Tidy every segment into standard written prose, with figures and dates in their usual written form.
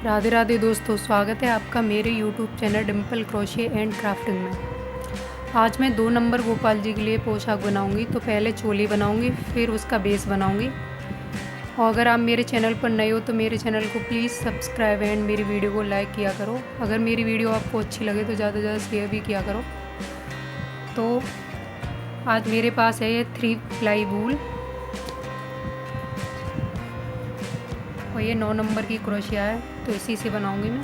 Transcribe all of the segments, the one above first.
राधे राधे दोस्तों, स्वागत है आपका मेरे YouTube channel Dimple crochet and crafting में। आज मैं 2 नंबर गोपाल जी के लिए पोशाक बनाऊंगी। तो पहले चोली बनाऊंगी, फिर उसका बेस बनाऊंगी। और अगर आप मेरे चैनल पर नए हो तो मेरे चैनल को प्लीज़ सब्सक्राइब एंड मेरी वीडियो को लाइक किया करो। अगर मेरी वीडियो आपको अच्छी लगे तो ज़्यादा से ज़्यादा शेयर भी किया करो। तो आज मेरे पास है ये 3 प्लाई वूल और ये 9 नंबर की क्रोशिया है, तो इसी से बनाऊंगी मैं।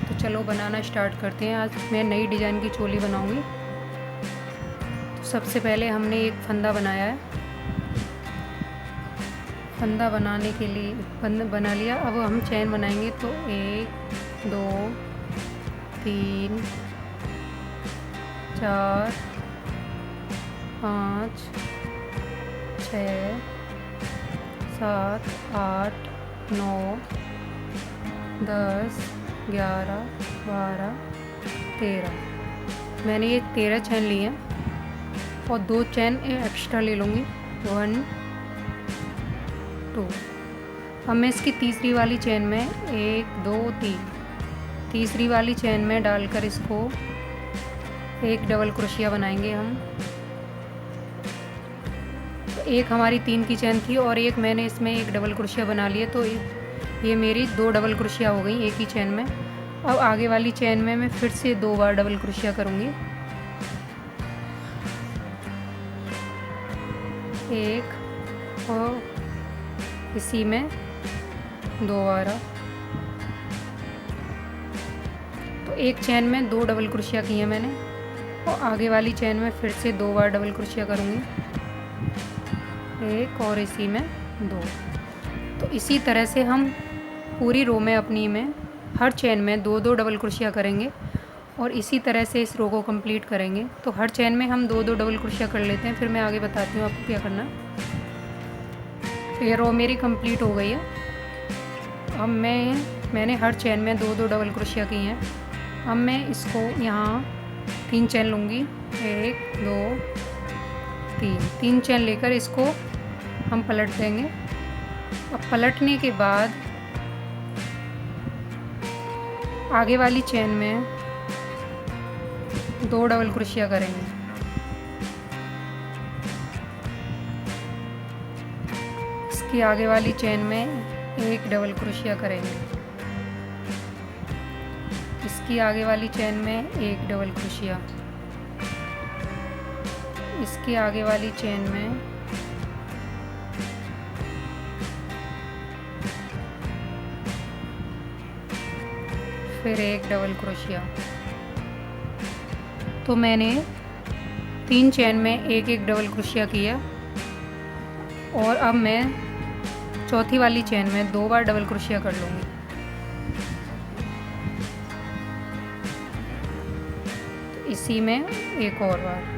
तो चलो बनाना स्टार्ट करते हैं। आज मैं नई डिज़ाइन की चोली बनाऊंगी। तो सबसे पहले हमने एक फंदा बनाया है। फंदा बनाने के लिए बना लिया। अब हम चैन बनाएंगे। तो 1 2 3 4 5 6 7 8 9 10 11 12 13। मैंने ये 13 चैन लिए हैं और 2 चैन एक्स्ट्रा ले लूँगी। 1 2। अब मैं इसकी तीसरी वाली चैन में 1 2 3 तीसरी वाली चैन में डालकर इसको एक डबल क्रोशिया बनाएंगे हम। एक हमारी 3 की चैन थी और एक मैंने इसमें एक डबल क्रोशिया बना लिए। तो ये मेरी 2 डबल क्रोशिया हो गई एक ही चैन में। अब आगे वाली चैन में मैं फिर से 2 बार डबल क्रोशिया करूँगी। एक और इसी में 2 बार। तो एक चैन में 2 डबल क्रोशिया की है मैंने और आगे वाली चैन में फिर से 2 बार डबल क्रोशिया करूँगी। एक और इसी में 2। तो इसी तरह से हम पूरी रो में अपनी में हर चैन में 2 डबल क्रोशिया करेंगे और इसी तरह से इस रो को कंप्लीट करेंगे। तो हर चैन में हम 2 डबल क्रोशिया कर लेते हैं, फिर मैं आगे बताती हूँ आपको क्या करना है। तो ये रो मेरी कंप्लीट हो गई है। अब मैंने हर चैन में 2 डबल क्रोशिया की हैं। अब मैं इसको यहाँ 3 चैन लूँगी। 1 2 3 चैन लेकर इसको हम पलट देंगे। अब पलटने के बाद आगे वाली चैन में 2 डबल क्रोशिया करेंगे। इसकी आगे वाली चैन में 1 डबल क्रोशिया करेंगे। इसकी आगे वाली चैन में 1 डबल क्रोशिया। इसकी आगे वाली चैन में फिर 1 डबल क्रोशिया। तो मैंने 3 चैन में 1 डबल क्रोशिया किया और अब मैं चौथी वाली चैन में 2 बार डबल क्रोशिया कर लूँगी। तो इसी में एक और बार।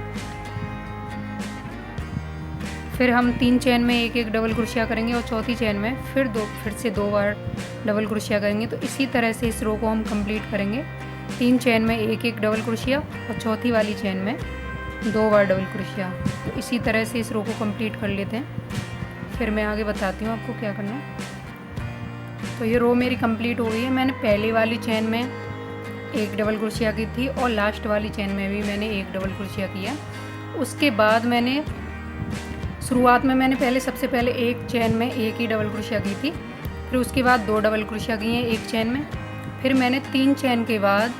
फिर हम 3 चैन में 1 डबल क्रोशिया करेंगे और चौथी चैन में फिर से 2 बार डबल क्रोशिया करेंगे। तो इसी तरह से इस रो को हम कंप्लीट करेंगे। 3 चैन में 1 डबल क्रोशिया और चौथी वाली चैन में 2 बार डबल क्रोशिया। तो इसी तरह से इस रो को कंप्लीट कर लेते हैं, फिर मैं आगे बताती हूँ आपको क्या करना है। तो ये रो मेरी कंप्लीट हो गई है। मैंने पहली वाली चैन में 1 डबल क्रोशिया की थी और लास्ट वाली चैन में भी मैंने 1 डबल क्रोशिया किया। उसके बाद मैंने शुरुआत में मैंने सबसे पहले एक चैन में 1 ही डबल क्रोशिया की थी। फिर उसके बाद 2 डबल क्रोशिया की हैं एक चैन में। फिर मैंने 3 चैन के बाद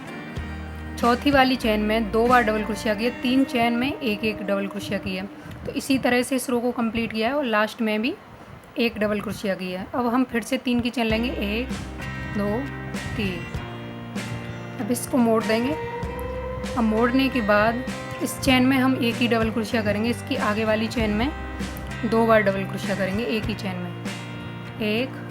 चौथी वाली चैन में 2 बार डबल क्रोशिया किया। 3 चैन में 1 डबल क्रोशिया किया। तो इसी तरह से इस रो को कंप्लीट किया है और लास्ट में भी 1 डबल क्रोशिया किया है। अब हम फिर से 3 की चैन लेंगे। 1 2 3। अब इसको मोड़ देंगे। अब मोड़ने के बाद इस चैन में हम 1 ही डबल क्रोशिया करेंगे। इसकी आगे वाली चैन में 2 बार डबल क्रोशिया करेंगे एक ही चैन में। 1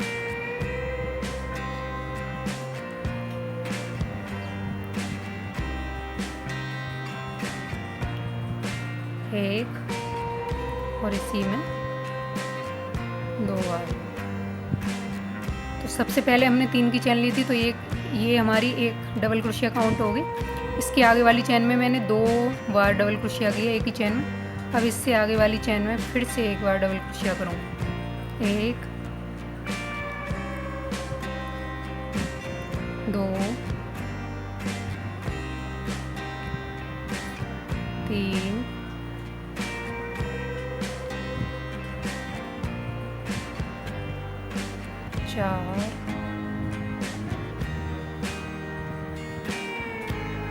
और इसी में 2 बार। तो सबसे पहले हमने 3 की चैन ली थी, तो ये हमारी 1 डबल क्रोशिया काउंट हो गई। इसके आगे वाली चैन में मैंने 2 बार डबल क्रोशिया किया एक ही चैन में। अब इससे आगे वाली चैन में फिर से 1 बार डबल क्रोशिया करूँगी। 1 2 3 4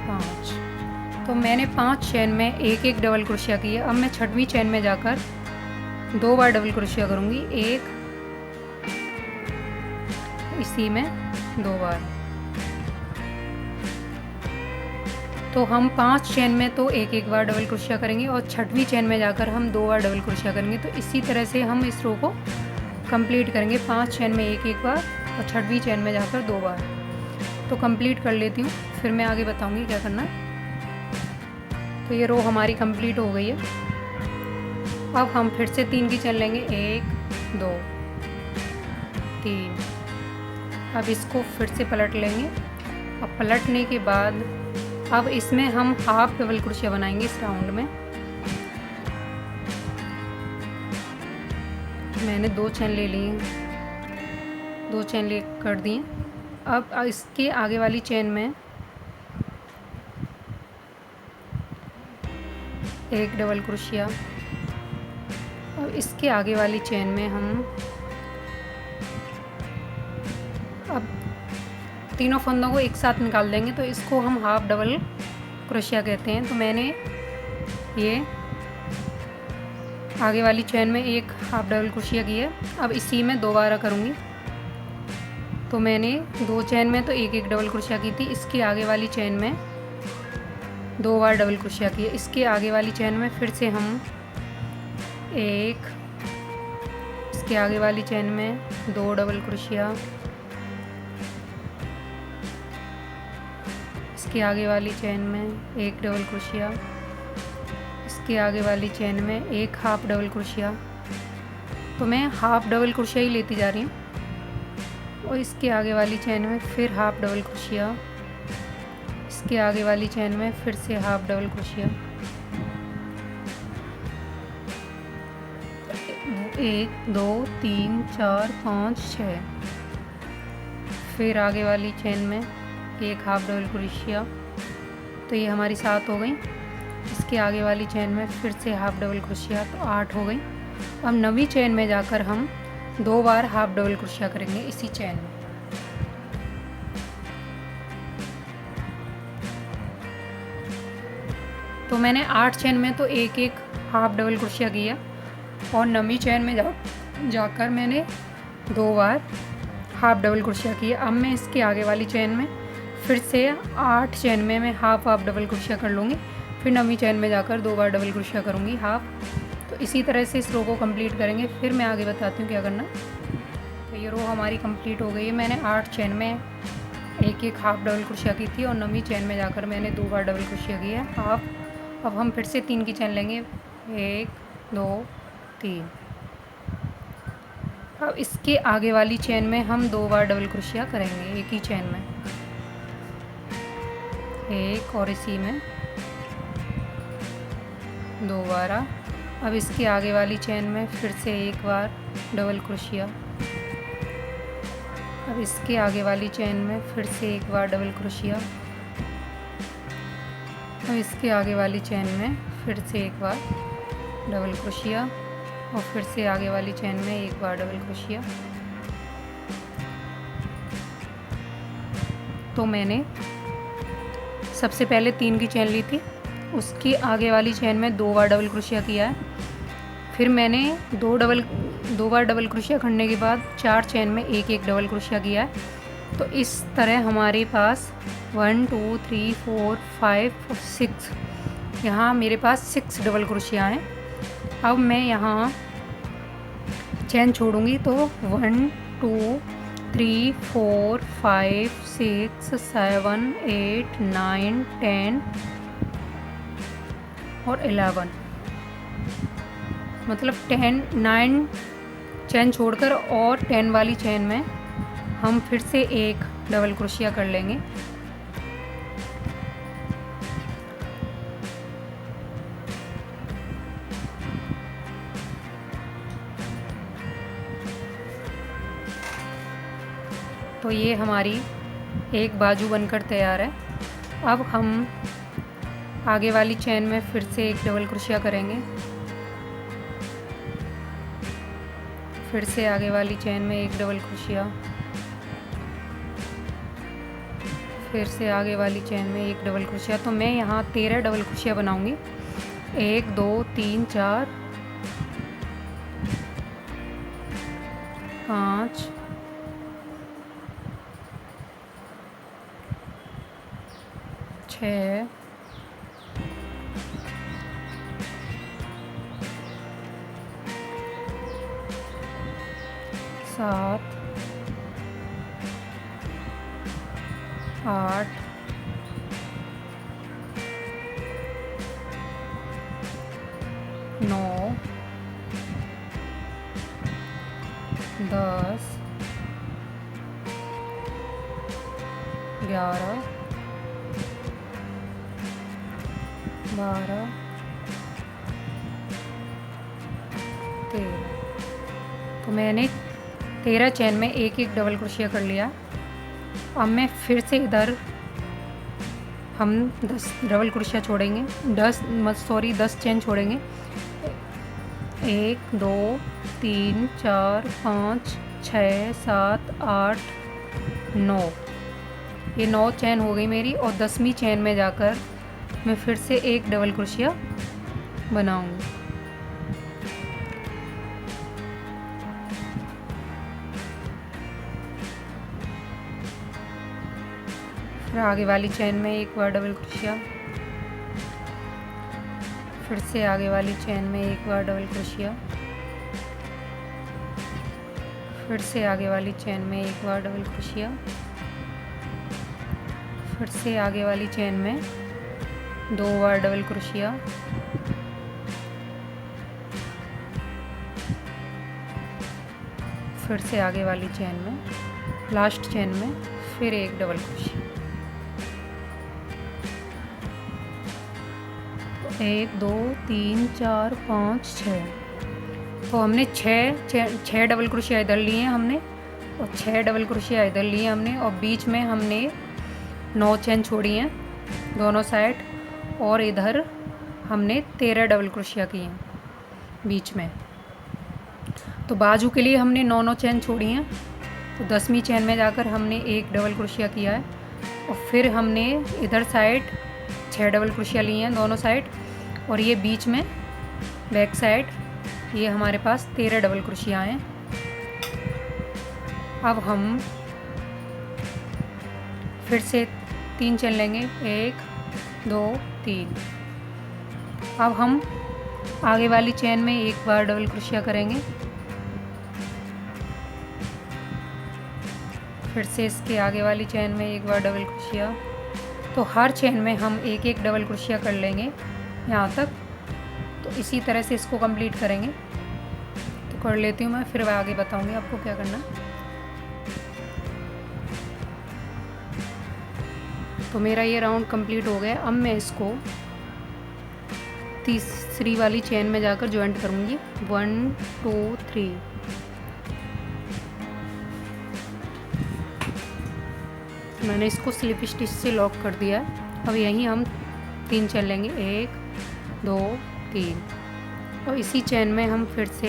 5। तो मैंने 5 चेन में एक एक डबल क्रोशिया किया। अब मैं छठवीं चेन में जाकर 2 बार डबल क्रोशिया करूँगी, एक इसी में 2 बार। तो हम 5 चेन में तो एक एक बार डबल क्रोशिया करेंगे और छठवीं चेन में जाकर हम 2 बार डबल क्रोशिया करेंगे। तो इसी तरह से हम इस रो को कंप्लीट करेंगे, 5 चेन में एक एक बार और छठवीं चेन में जाकर 2 बार। तो कंप्लीट कर लेती हूँ, फिर मैं आगे बताऊँगी क्या करना। तो ये रो हमारी कंप्लीट हो गई है। अब हम फिर से 3 की चेन लेंगे, 1 2 3। अब इसको फिर से पलट लेंगे। अब पलटने के बाद अब इसमें हम हाफ डबल क्रोशिया बनाएंगे इस राउंड में। मैंने 2 चेन ले ली, 2 चेन ले कर दी। अब इसके आगे वाली चेन में एक डबल क्रोशिया। और इसके आगे वाली चेन में हम अब तीनों फंदों को एक साथ निकाल देंगे, तो इसको हम हाफ डबल क्रोशिया कहते हैं। तो मैंने ये आगे वाली चेन में एक हाफ डबल क्रोशिया की है। अब इसी में दोबारा करूँगी। तो मैंने 2 चेन में तो एक एक डबल क्रोशिया की थी, इसके आगे वाली चेन में 2 बार डबल क्रोशिया की है। इसके आगे वाली चेन में फिर से हम एक, इसके आगे वाली चेन में 2 डबल क्रोशिया, इसके आगे वाली चेन में एक डबल क्रोशिया, इसके आगे वाली चेन में एक हाफ डबल क्रोशिया। तो मैं हाफ डबल क्रोशिया ही लेती जा रही हूँ। और इसके आगे वाली चेन में फिर हाफ डबल क्रोशिया, इसके आगे वाली चेन में फिर से हाफ डबल क्रोशिया, 1 2 3 4 5 6। फिर आगे वाली चेन में एक हाफ डबल क्रोशिया। तो ये हमारी 7 हो गई। इसके आगे वाली चेन में फिर से हाफ डबल क्रोशिया, तो 8 हो गई। अब 9वीं चेन में जाकर हम 2 बार हाफ डबल क्रोशिया करेंगे इसी चेन में। तो मैंने 8 चेन में तो एक एक हाफ डबल क्रोशिया किया और 9वीं चेन में जाकर मैंने 2 बार हाफ डबल क्रोशिया किया। अब मैं इसके आगे वाली चेन में फिर से 8 चेन में मैं हाफ डबल क्रोशिया कर लूँगी। फिर 9वीं चेन में जाकर 2 बार डबल क्रोशिया करूँगी हाफ। तो इसी तरह से इस रो को कंप्लीट करेंगे, फिर मैं आगे बताती हूँ क्या करना। तो ये रो हमारी कंप्लीट हो गई है। मैंने 8 चेन में एक एक हाफ डबल क्रोशिया की थी और 9वीं चेन में जाकर मैंने 2 बार डबल क्रोशिया की है हाफ। अब हम फिर से 3 की चेन लेंगे, 1 2 3। अब इसके आगे वाली चेन में हम 2 बार डबल क्रोशिया करेंगे एक ही चेन में, एक और इसी में दोबारा। अब इसके आगे वाली चेन में फिर से एक बार डबल क्रोशिया। अब इसके आगे वाली चेन में फिर से एक बार डबल क्रोशिया। अब इसके आगे वाली चेन में फिर से एक बार डबल क्रोशिया और फिर से आगे वाली चेन में एक बार डबल क्रोशिया। तो मैंने सबसे पहले 3 की चेन ली थी, उसकी आगे वाली चेन में 2 बार डबल क्रोशिया किया है। फिर मैंने 2 बार डबल क्रोशिया करने के बाद 4 चेन में एक एक डबल क्रोशिया किया है। तो इस तरह हमारे पास 1 2 3 4 5 6, यहाँ मेरे पास 6 डबल क्रोशिया हैं। अब मैं यहाँ चेन छोड़ूंगी तो 1 2 3 4 5 6 7 8 9 10 और 11, मतलब 9 चेन छोड़कर और 10 वाली चेन में हम फिर से एक डबल क्रोशिया कर लेंगे। तो ये हमारी एक बाजू बनकर तैयार है। अब हम आगे वाली चेन में फिर से एक डबल क्रोशिया करेंगे। फिर से आगे वाली चेन में एक डबल क्रोशिया, फिर से आगे वाली चेन में एक डबल क्रोशिया। तो मैं यहाँ 13 डबल क्रोशिया बनाऊंगी। 1 2 3 4 5 6 7 8 9 10 11 12 13। तो मैंने 13 चेन में एक एक डबल क्रोशिया कर लिया। अब मैं फिर से इधर हम 10 डबल क्रोशिया छोड़ेंगे, 10 चेन छोड़ेंगे। 1 2 3 4 5 6 7 8 9। ये 9 चेन हो गई मेरी। और 10वीं चेन में जाकर मैं फिर से एक डबल क्रोशिया बनाऊंगी। फिर आगे वाली चेन में एक बार डबल क्रोशिया, फिर से आगे वाली चेन में एक बार डबल क्रोशिया, फिर से आगे वाली चेन में एक बार डबल क्रोशिया, फिर से आगे वाली चेन में 2 बार डबल क्रोशिया, फिर से आगे वाली चेन में, लास्ट चेन में फिर एक डबल क्रोशिया। 1 2 3 4 5 6। तो हमने 6 डबल क्रोशिया इधर लिए हैं हमने, और 6 डबल क्रोशिया इधर लिए हमने, और बीच में हमने 9 चेन छोड़ी हैं दोनों साइड, और इधर हमने 13 डबल क्रोशिया किए हैं बीच में। तो बाजू के लिए हमने 9 चेन छोड़ी हैं। तो 10वीं चेन में जाकर हमने एक डबल क्रोशिया किया है, और फिर हमने इधर साइड 6 डबल क्रोशिया लिए हैं दोनों साइड, और ये बीच में बैक साइड ये हमारे पास 13 डबल क्रोशिया हैं। अब हम फिर से 3 चेन लेंगे, 1 2 3। अब हम आगे वाली चेन में एक बार डबल क्रोशिया करेंगे, फिर से इसके आगे वाली चेन में एक बार डबल क्रोशिया। तो हर चेन में हम एक एक डबल क्रोशिया कर लेंगे यहाँ तक। तो इसी तरह से इसको कंप्लीट करेंगे। तो कर लेती हूँ मैं, फिर मैं आगे बताऊँगी आपको क्या करना। तो मेरा ये राउंड कंप्लीट हो गया। अब मैं इसको तीसरी वाली चेन में जाकर ज्वाइंट करूँगी। 1 2 3। मैंने इसको स्लिप स्टिच से लॉक कर दिया है। अब यहीं हम 3 चेन लेंगे, 1 2 3, और इसी चेन में हम फिर से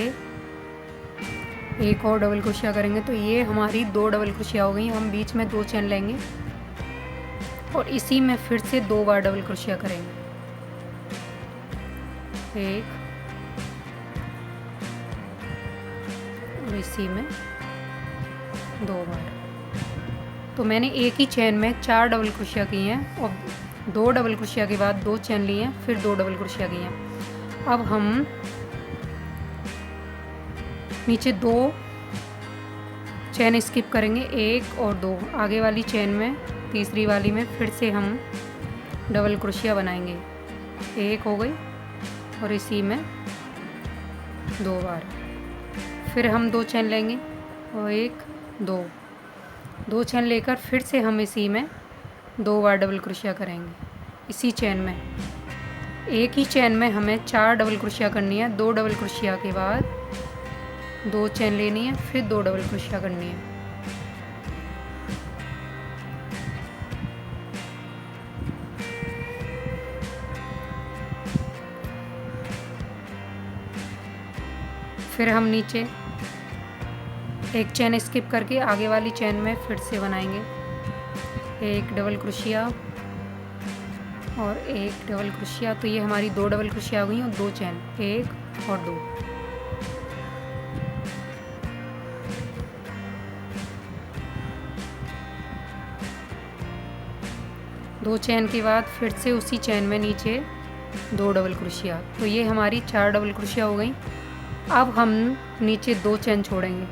एक और डबल क्रोशिया करेंगे। तो ये हमारी 2 डबल क्रोशिया हो गई। हम बीच में 2 चेन लेंगे, और इसी में फिर से 2 बार डबल क्रोशिया करेंगे। 1, और इसी में 2 बार। तो मैंने एक ही चेन में 4 डबल क्रोशिया किए हैं, और 2 डबल क्रोशिया के बाद 2 चेन लिए हैं, फिर 2 डबल क्रोशिया किए हैं। अब हम नीचे 2 चेन स्किप करेंगे, 1 और 2। आगे वाली चेन में तीसरी वाली में फिर से हम डबल क्रोशिया बनाएंगे। 1 हो गई, और इसी में 2 बार। फिर हम 2 चेन लेंगे, और 1 2 चेन लेकर फिर से हम इसी में 2 बार डबल क्रोशिया करेंगे। इसी चेन में, एक ही चेन में हमें 4 डबल क्रोशिया करनी है। 2 डबल क्रोशिया के बाद 2 चेन लेनी है, फिर 2 डबल क्रोशिया करनी है। फिर हम नीचे एक चेन स्किप करके आगे वाली चेन में फिर से बनाएंगे एक डबल क्रोशिया और एक डबल क्रोशिया। तो ये हमारी 2 डबल क्रोशिया हो गई और 2 चेन, 1 और 2। दो चेन के बाद फिर से उसी चेन में नीचे 2 डबल क्रोशिया। तो ये हमारी 4 डबल क्रोशिया हो गई। अब हम नीचे 2 चेन छोड़ेंगे,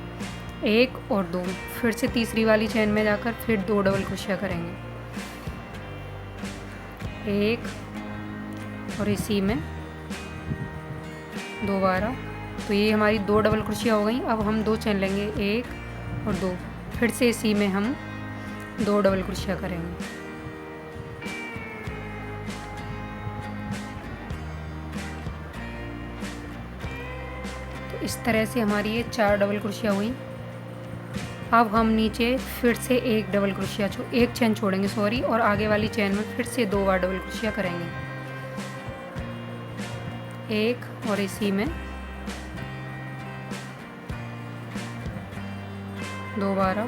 1 और 2। फिर से तीसरी वाली चेन में जाकर फिर 2 डबल क्रोशिया करेंगे, 1 और इसी में दोबारा। तो ये हमारी 2 डबल क्रोशिया हो गई। अब हम 2 चेन लेंगे, 1 और 2। फिर से इसी में हम 2 डबल क्रोशिया करेंगे। इस तरह से हमारी ये 4 डबल क्रोशिया हुई। अब हम नीचे फिर से एक डबल क्रोशिया एक चेन छोड़ेंगे सॉरी, और आगे वाली चेन में फिर से 2 बार डबल क्रोशिया करेंगे, 1 और इसी में दोबारा।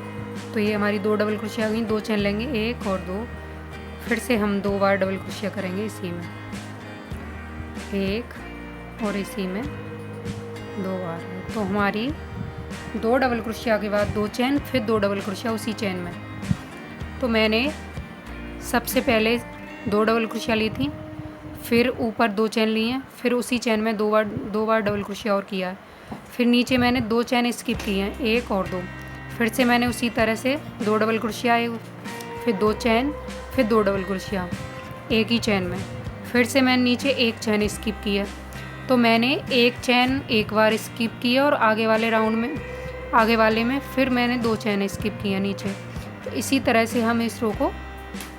तो ये हमारी 2 डबल क्रोशिया हुई। 2 चेन लेंगे, 1 और 2। फिर से हम 2 बार डबल क्रोशिया करेंगे इसी में, 1 और इसी में 2 बार। तो हमारी 2 डबल क्रोशिया के बाद 2 चेन, फिर 2 डबल क्रोशिया उसी चेन में। तो मैंने सबसे पहले 2 डबल क्रोशिया ली थी, फिर ऊपर 2 चेन ली हैं, फिर उसी चेन में 2 बार डबल क्रोशिया और किया है। फिर नीचे मैंने 2 चेन स्किप की हैं, 1 और 2। फिर से मैंने उसी तरह से 2 डबल क्रोशिया, फिर 2 चेन, फिर 2 डबल क्रोशिया एक ही चेन में। फिर से मैंने नीचे 1 चेन स्किप की है। तो मैंने 1 चेन एक बार स्किप की है और आगे वाले में फिर मैंने 2 चेन स्किप की है नीचे। तो इसी तरह से हम इस रो को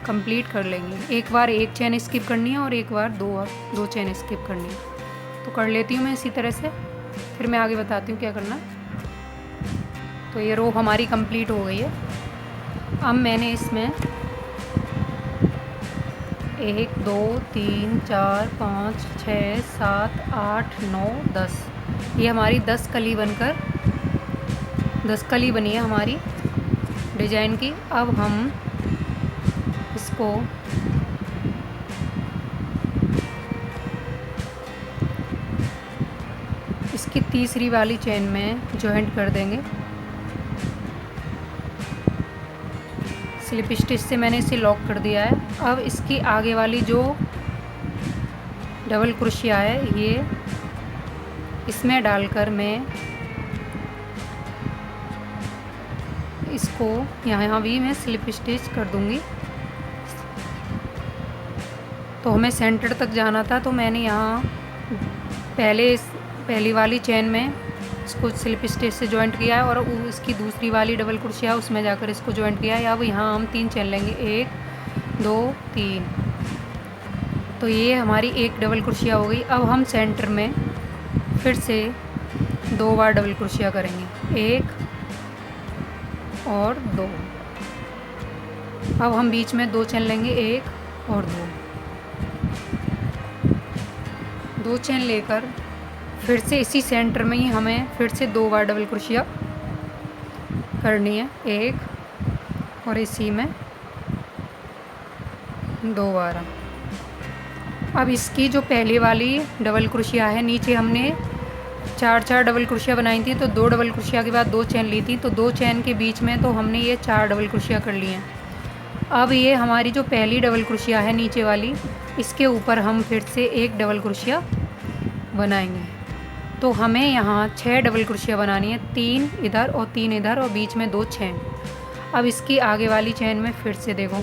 कंप्लीट कर लेंगे। एक बार 1 चेन स्किप करनी है और एक बार 2 चेन स्किप करनी है। तो कर लेती हूँ मैं इसी तरह से, फिर मैं आगे बताती हूँ क्या करना। तो ये रो हमारी कंप्लीट हो गई है। अब मैंने इसमें 1 2 3 4 5 6 7 8 9 10, ये हमारी 10 कली बनी है हमारी डिजाइन की। अब हम इसको इसकी तीसरी वाली चेन में जॉइंट कर देंगे। स्लिप स्टिच से मैंने इसे लॉक कर दिया है। अब इसकी आगे वाली जो डबल क्रोशिया है ये इसमें डालकर मैं इसको यहाँ भी मैं स्लिप स्टिच कर दूंगी। तो हमें सेंटर तक जाना था, तो मैंने यहाँ पहली वाली चेन में इसको स्लिप स्टिच से जॉइंट किया है और इसकी दूसरी वाली डबल क्रोशिया उसमें जाकर इसको जॉइंट किया है। अब यहाँ हम 3 चेन लेंगे, 1 2 3। तो ये हमारी एक डबल क्रोशिया हो गई। अब हम सेंटर में फिर से 2 बार डबल क्रोशिया करेंगे, 1 और 2। अब हम बीच में 2 चेन लेंगे, 1 और 2 चेन लेकर फिर से इसी सेंटर में ही हमें फिर से 2 बार डबल क्रोशिया करनी है, 1 और इसी में 2 बार। अब इसकी जो पहली वाली डबल क्रोशिया है, नीचे हमने 4 डबल क्रोशिया बनाई थी, तो 2 डबल क्रोशिया के बाद 2 चेन ली थी, तो 2 चेन के बीच में तो हमने ये 4 डबल क्रोशिया कर ली हैं। अब ये हमारी जो पहली डबल क्रोशिया है नीचे वाली, इसके ऊपर हम फिर से एक डबल क्रोशिया बनाएंगे। तो हमें यहाँ 6 डबल क्रोशिया बनानी है, 3 इधर और 3 इधर और बीच में 2 चेन। अब इसकी आगे वाली चेन में फिर से देखो,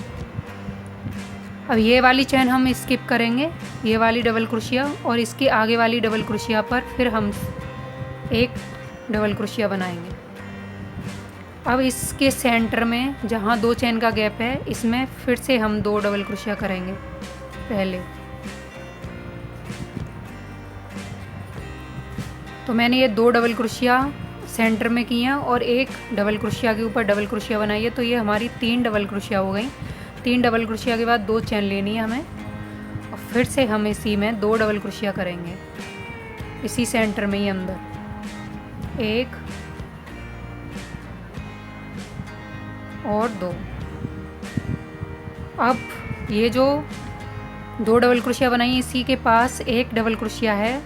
अब ये वाली चेन हम स्किप करेंगे, ये वाली डबल क्रोशिया, और इसकी आगे वाली डबल क्रोशिया पर फिर हम एक डबल क्रोशिया बनाएंगे। अब इसके सेंटर में जहाँ 2 चेन का गैप है, इसमें फिर से हम 2 डबल क्रोशिया करेंगे पहले। तो मैंने ये 2 डबल क्रोशिया सेंटर में की हैं और एक डबल क्रोशिया के ऊपर डबल क्रोशिया बनाई है। तो ये हमारी 3 डबल क्रोशिया हो गई। 3 डबल क्रोशिया के बाद 2 चेन लेनी है हमें, और फिर से हम इसी में 2 डबल क्रोशिया करेंगे, इसी सेंटर में ही अंदर। 1 और 2। अब ये जो 2 डबल क्रोशिया बनाई, इसी के पास एक डबल क्रोशिया है,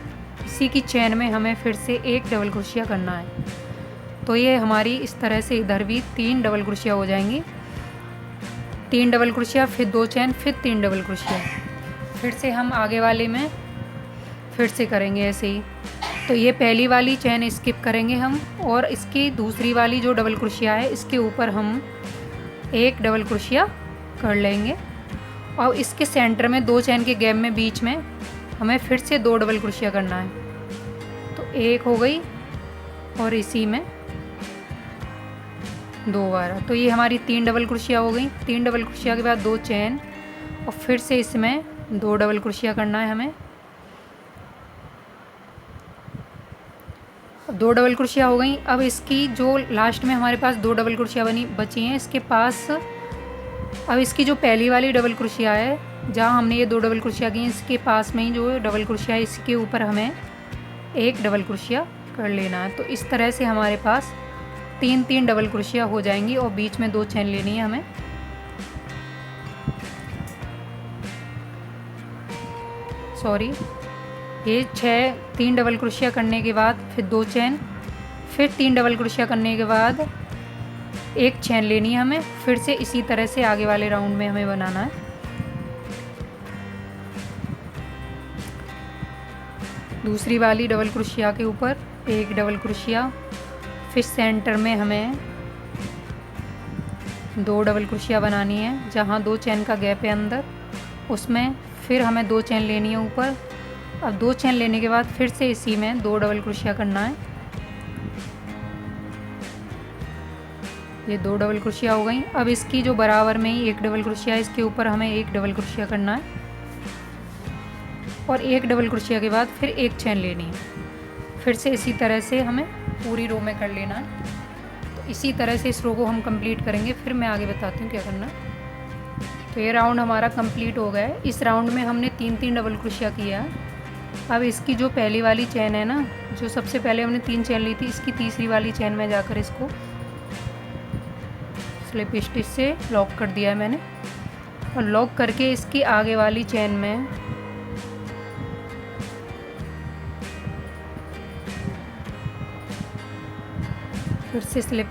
इसी की चेन में हमें फिर से एक डबल क्रोशिया करना है। तो ये हमारी इस तरह से इधर भी 3 डबल क्रोशिया हो जाएंगी। 3 डबल क्रोशिया, फिर 2 चेन, फिर 3 डबल क्रोशिया। फिर से हम आगे वाले में फिर से करेंगे ऐसे ही। तो ये पहली वाली चेन स्किप करेंगे हम, और इसकी दूसरी वाली जो डबल क्रोशिया है इसके ऊपर हम एक डबल क्रोशिया कर लेंगे, और इसके सेंटर में 2 चेन के गैप में बीच में हमें फिर से 2 डबल क्रोशिया करना है। तो एक हो गई और इसी में 2 बार। तो ये हमारी 3 डबल क्रोशिया हो गई। 3 डबल क्रोशिया के बाद 2 चेन, और फिर से इसमें 2 डबल क्रोशिया करना है हमें। 2 डबल क्रोशिया हो गई। अब इसकी जो लास्ट में हमारे पास 2 डबल क्रोशिया बची हैं, इसके पास अब इसकी जो पहली वाली डबल क्रोशिया है, जहाँ हमने ये 2 डबल क्रोशिया की हैं, इसके पास में ही जो डबल क्रोशिया है इसके ऊपर हमें एक डबल क्रोशिया कर लेना है। तो इस तरह से हमारे पास 3 डबल क्रोशिया हो जाएंगी, और बीच में 2 चेन लेनी है हमें। सॉरी, ये 3 डबल क्रोशिया करने के बाद फिर 2 चेन, फिर 3 डबल क्रोशिया करने के बाद एक चेन लेनी है हमें। फिर से इसी तरह से आगे वाले राउंड में हमें बनाना है। दूसरी वाली डबल क्रोशिया के ऊपर एक डबल क्रोशिया, फिर सेंटर में हमें 2 डबल क्रोशिया बनानी है, जहाँ 2 चेन का गैप है अंदर, उसमें फिर हमें 2 चेन लेनी है ऊपर। अब 2 चेन लेने के बाद फिर से इसी में 2 डबल क्रोशिया करना है। ये 2 डबल क्रोशिया हो गई। अब इसकी जो बराबर में ही एक डबल क्रोशिया है, इसके ऊपर हमें एक डबल क्रोशिया करना है, और एक डबल क्रोशिया के बाद फिर एक चेन लेनी है। फिर से इसी तरह से हमें पूरी रो में कर लेना है। तो इसी तरह से इस रो को हम कंप्लीट करेंगे, फिर मैं आगे बताती हूँ क्या करना है। तो ये राउंड हमारा कंप्लीट हो गया है। इस राउंड में हमने 3 डबल क्रोशिया किया है। अब इसकी जो पहली वाली चेन है ना, जो सबसे पहले हमने 3 चेन ली थी, इसकी तीसरी वाली चेन में जाकर इसको स्लिप स्टिच से लॉक कर दिया है मैंने, और लॉक करके इसकी आगे वाली चेन में फिर से स्लिप,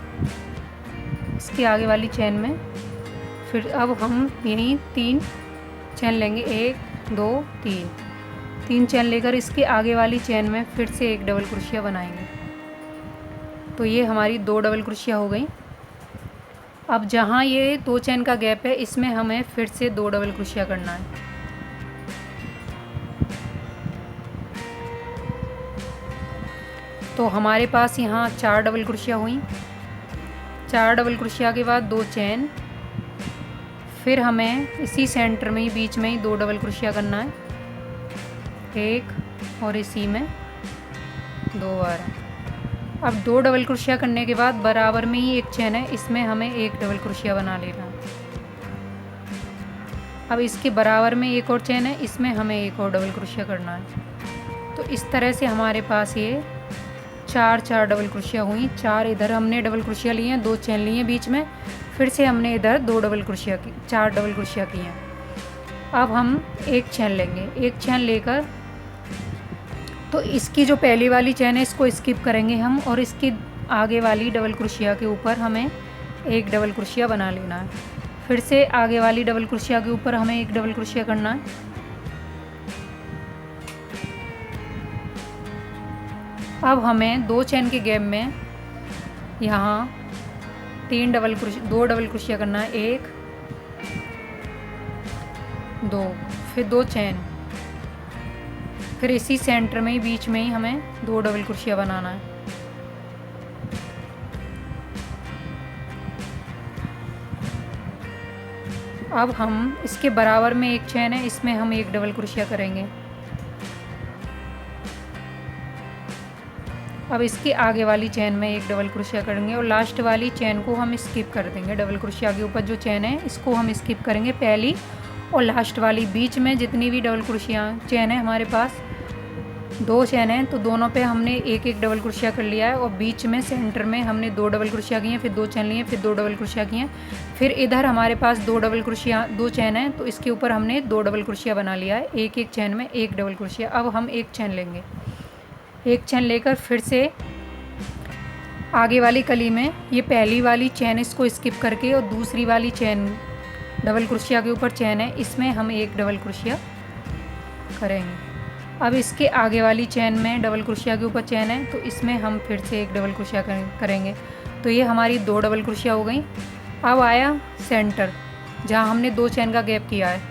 इसकी आगे वाली चेन में फिर अब हम यहीं 3 चेन लेंगे, 1 2 3 चेन लेकर इसके आगे वाली चेन में फिर से एक डबल क्रोशिया बनाएंगे। तो ये हमारी 2 डबल क्रोशिया हो गई। अब जहाँ ये 2 चेन का गैप है, इसमें हमें फिर से 2 डबल क्रोशिया करना है। तो हमारे पास यहाँ 4 डबल क्रोशिया हुई। 4 डबल क्रोशिया के बाद 2 चेन, फिर हमें इसी सेंटर में ही बीच में ही 2 डबल क्रोशिया करना है, एक और इसी में 2 बार। अब 2 डबल क्रोशिया करने के बाद बराबर में ही एक चेन है, इसमें हमें एक डबल क्रोशिया बना लेना है। अब इसके बराबर में एक और चेन है, इसमें हमें एक और डबल क्रोशिया करना है। तो इस तरह से हमारे पास ये 4 डबल क्रोशिया हुई। 4 इधर हमने डबल क्रोशिया लिए हैं, 2 चेन लिए हैं बीच में, फिर से हमने इधर 2 डबल क्रोशिया की, 4 डबल क्रोशिया किए हैं। अब हम एक चेन लेंगे, एक चेन लेकर तो इसकी जो पहली वाली चेन है इसको स्किप करेंगे हम, और इसकी आगे वाली डबल क्रोशिया के ऊपर हमें एक डबल क्रोशिया बना लेना है। फिर से आगे वाली डबल क्रोशिया के ऊपर हमें एक डबल क्रोशिया करना है। अब हमें 2 चेन के गैप में यहाँ 2 डबल क्रोशिया करना है, 1 2, फिर 2 चेन, फिर इसी सेंटर में ही बीच में ही हमें 2 डबल क्रोशिया बनाना है। अब हम इसके बराबर में एक चेन है, इसमें हम एक डबल क्रोशिया करेंगे। अब इसके आगे वाली चेन में एक डबल क्रोशिया करेंगे, और लास्ट वाली चेन को हम स्किप कर देंगे। डबल क्रोशिया के ऊपर जो चेन है इसको हम स्किप करेंगे, पहली और लास्ट वाली। बीच में जितनी भी डबल क्रोशिया चेन है हमारे पास 2 चेन हैं तो दोनों पे हमने एक एक डबल क्रोशिया कर लिया है और बीच में सेंटर में हमने 2 डबल क्रोशिया किए हैं, फिर 2 चेन लिए, फिर 2 डबल क्रोशिया किए हैं। फिर इधर हमारे पास 2 चेन हैं तो इसके ऊपर हमने 2 डबल क्रोशिया बना लिया है, एक एक चेन में एक डबल क्रोशिया। अब हम एक चेन लेंगे, एक चेन लेकर फिर से आगे वाली कली में ये पहली वाली चेन इसको स्किप करके और दूसरी वाली चेन डबल क्रोशिया के ऊपर चेन है, इसमें हम एक डबल क्रोशिया करेंगे। अब इसके आगे वाली चेन में डबल क्रोशिया के ऊपर चेन है तो इसमें हम फिर से एक डबल क्रोशिया करेंगे। तो ये हमारी 2 डबल क्रोशिया हो गई। अब आया सेंटर जहाँ हमने 2 चेन का गैप किया है,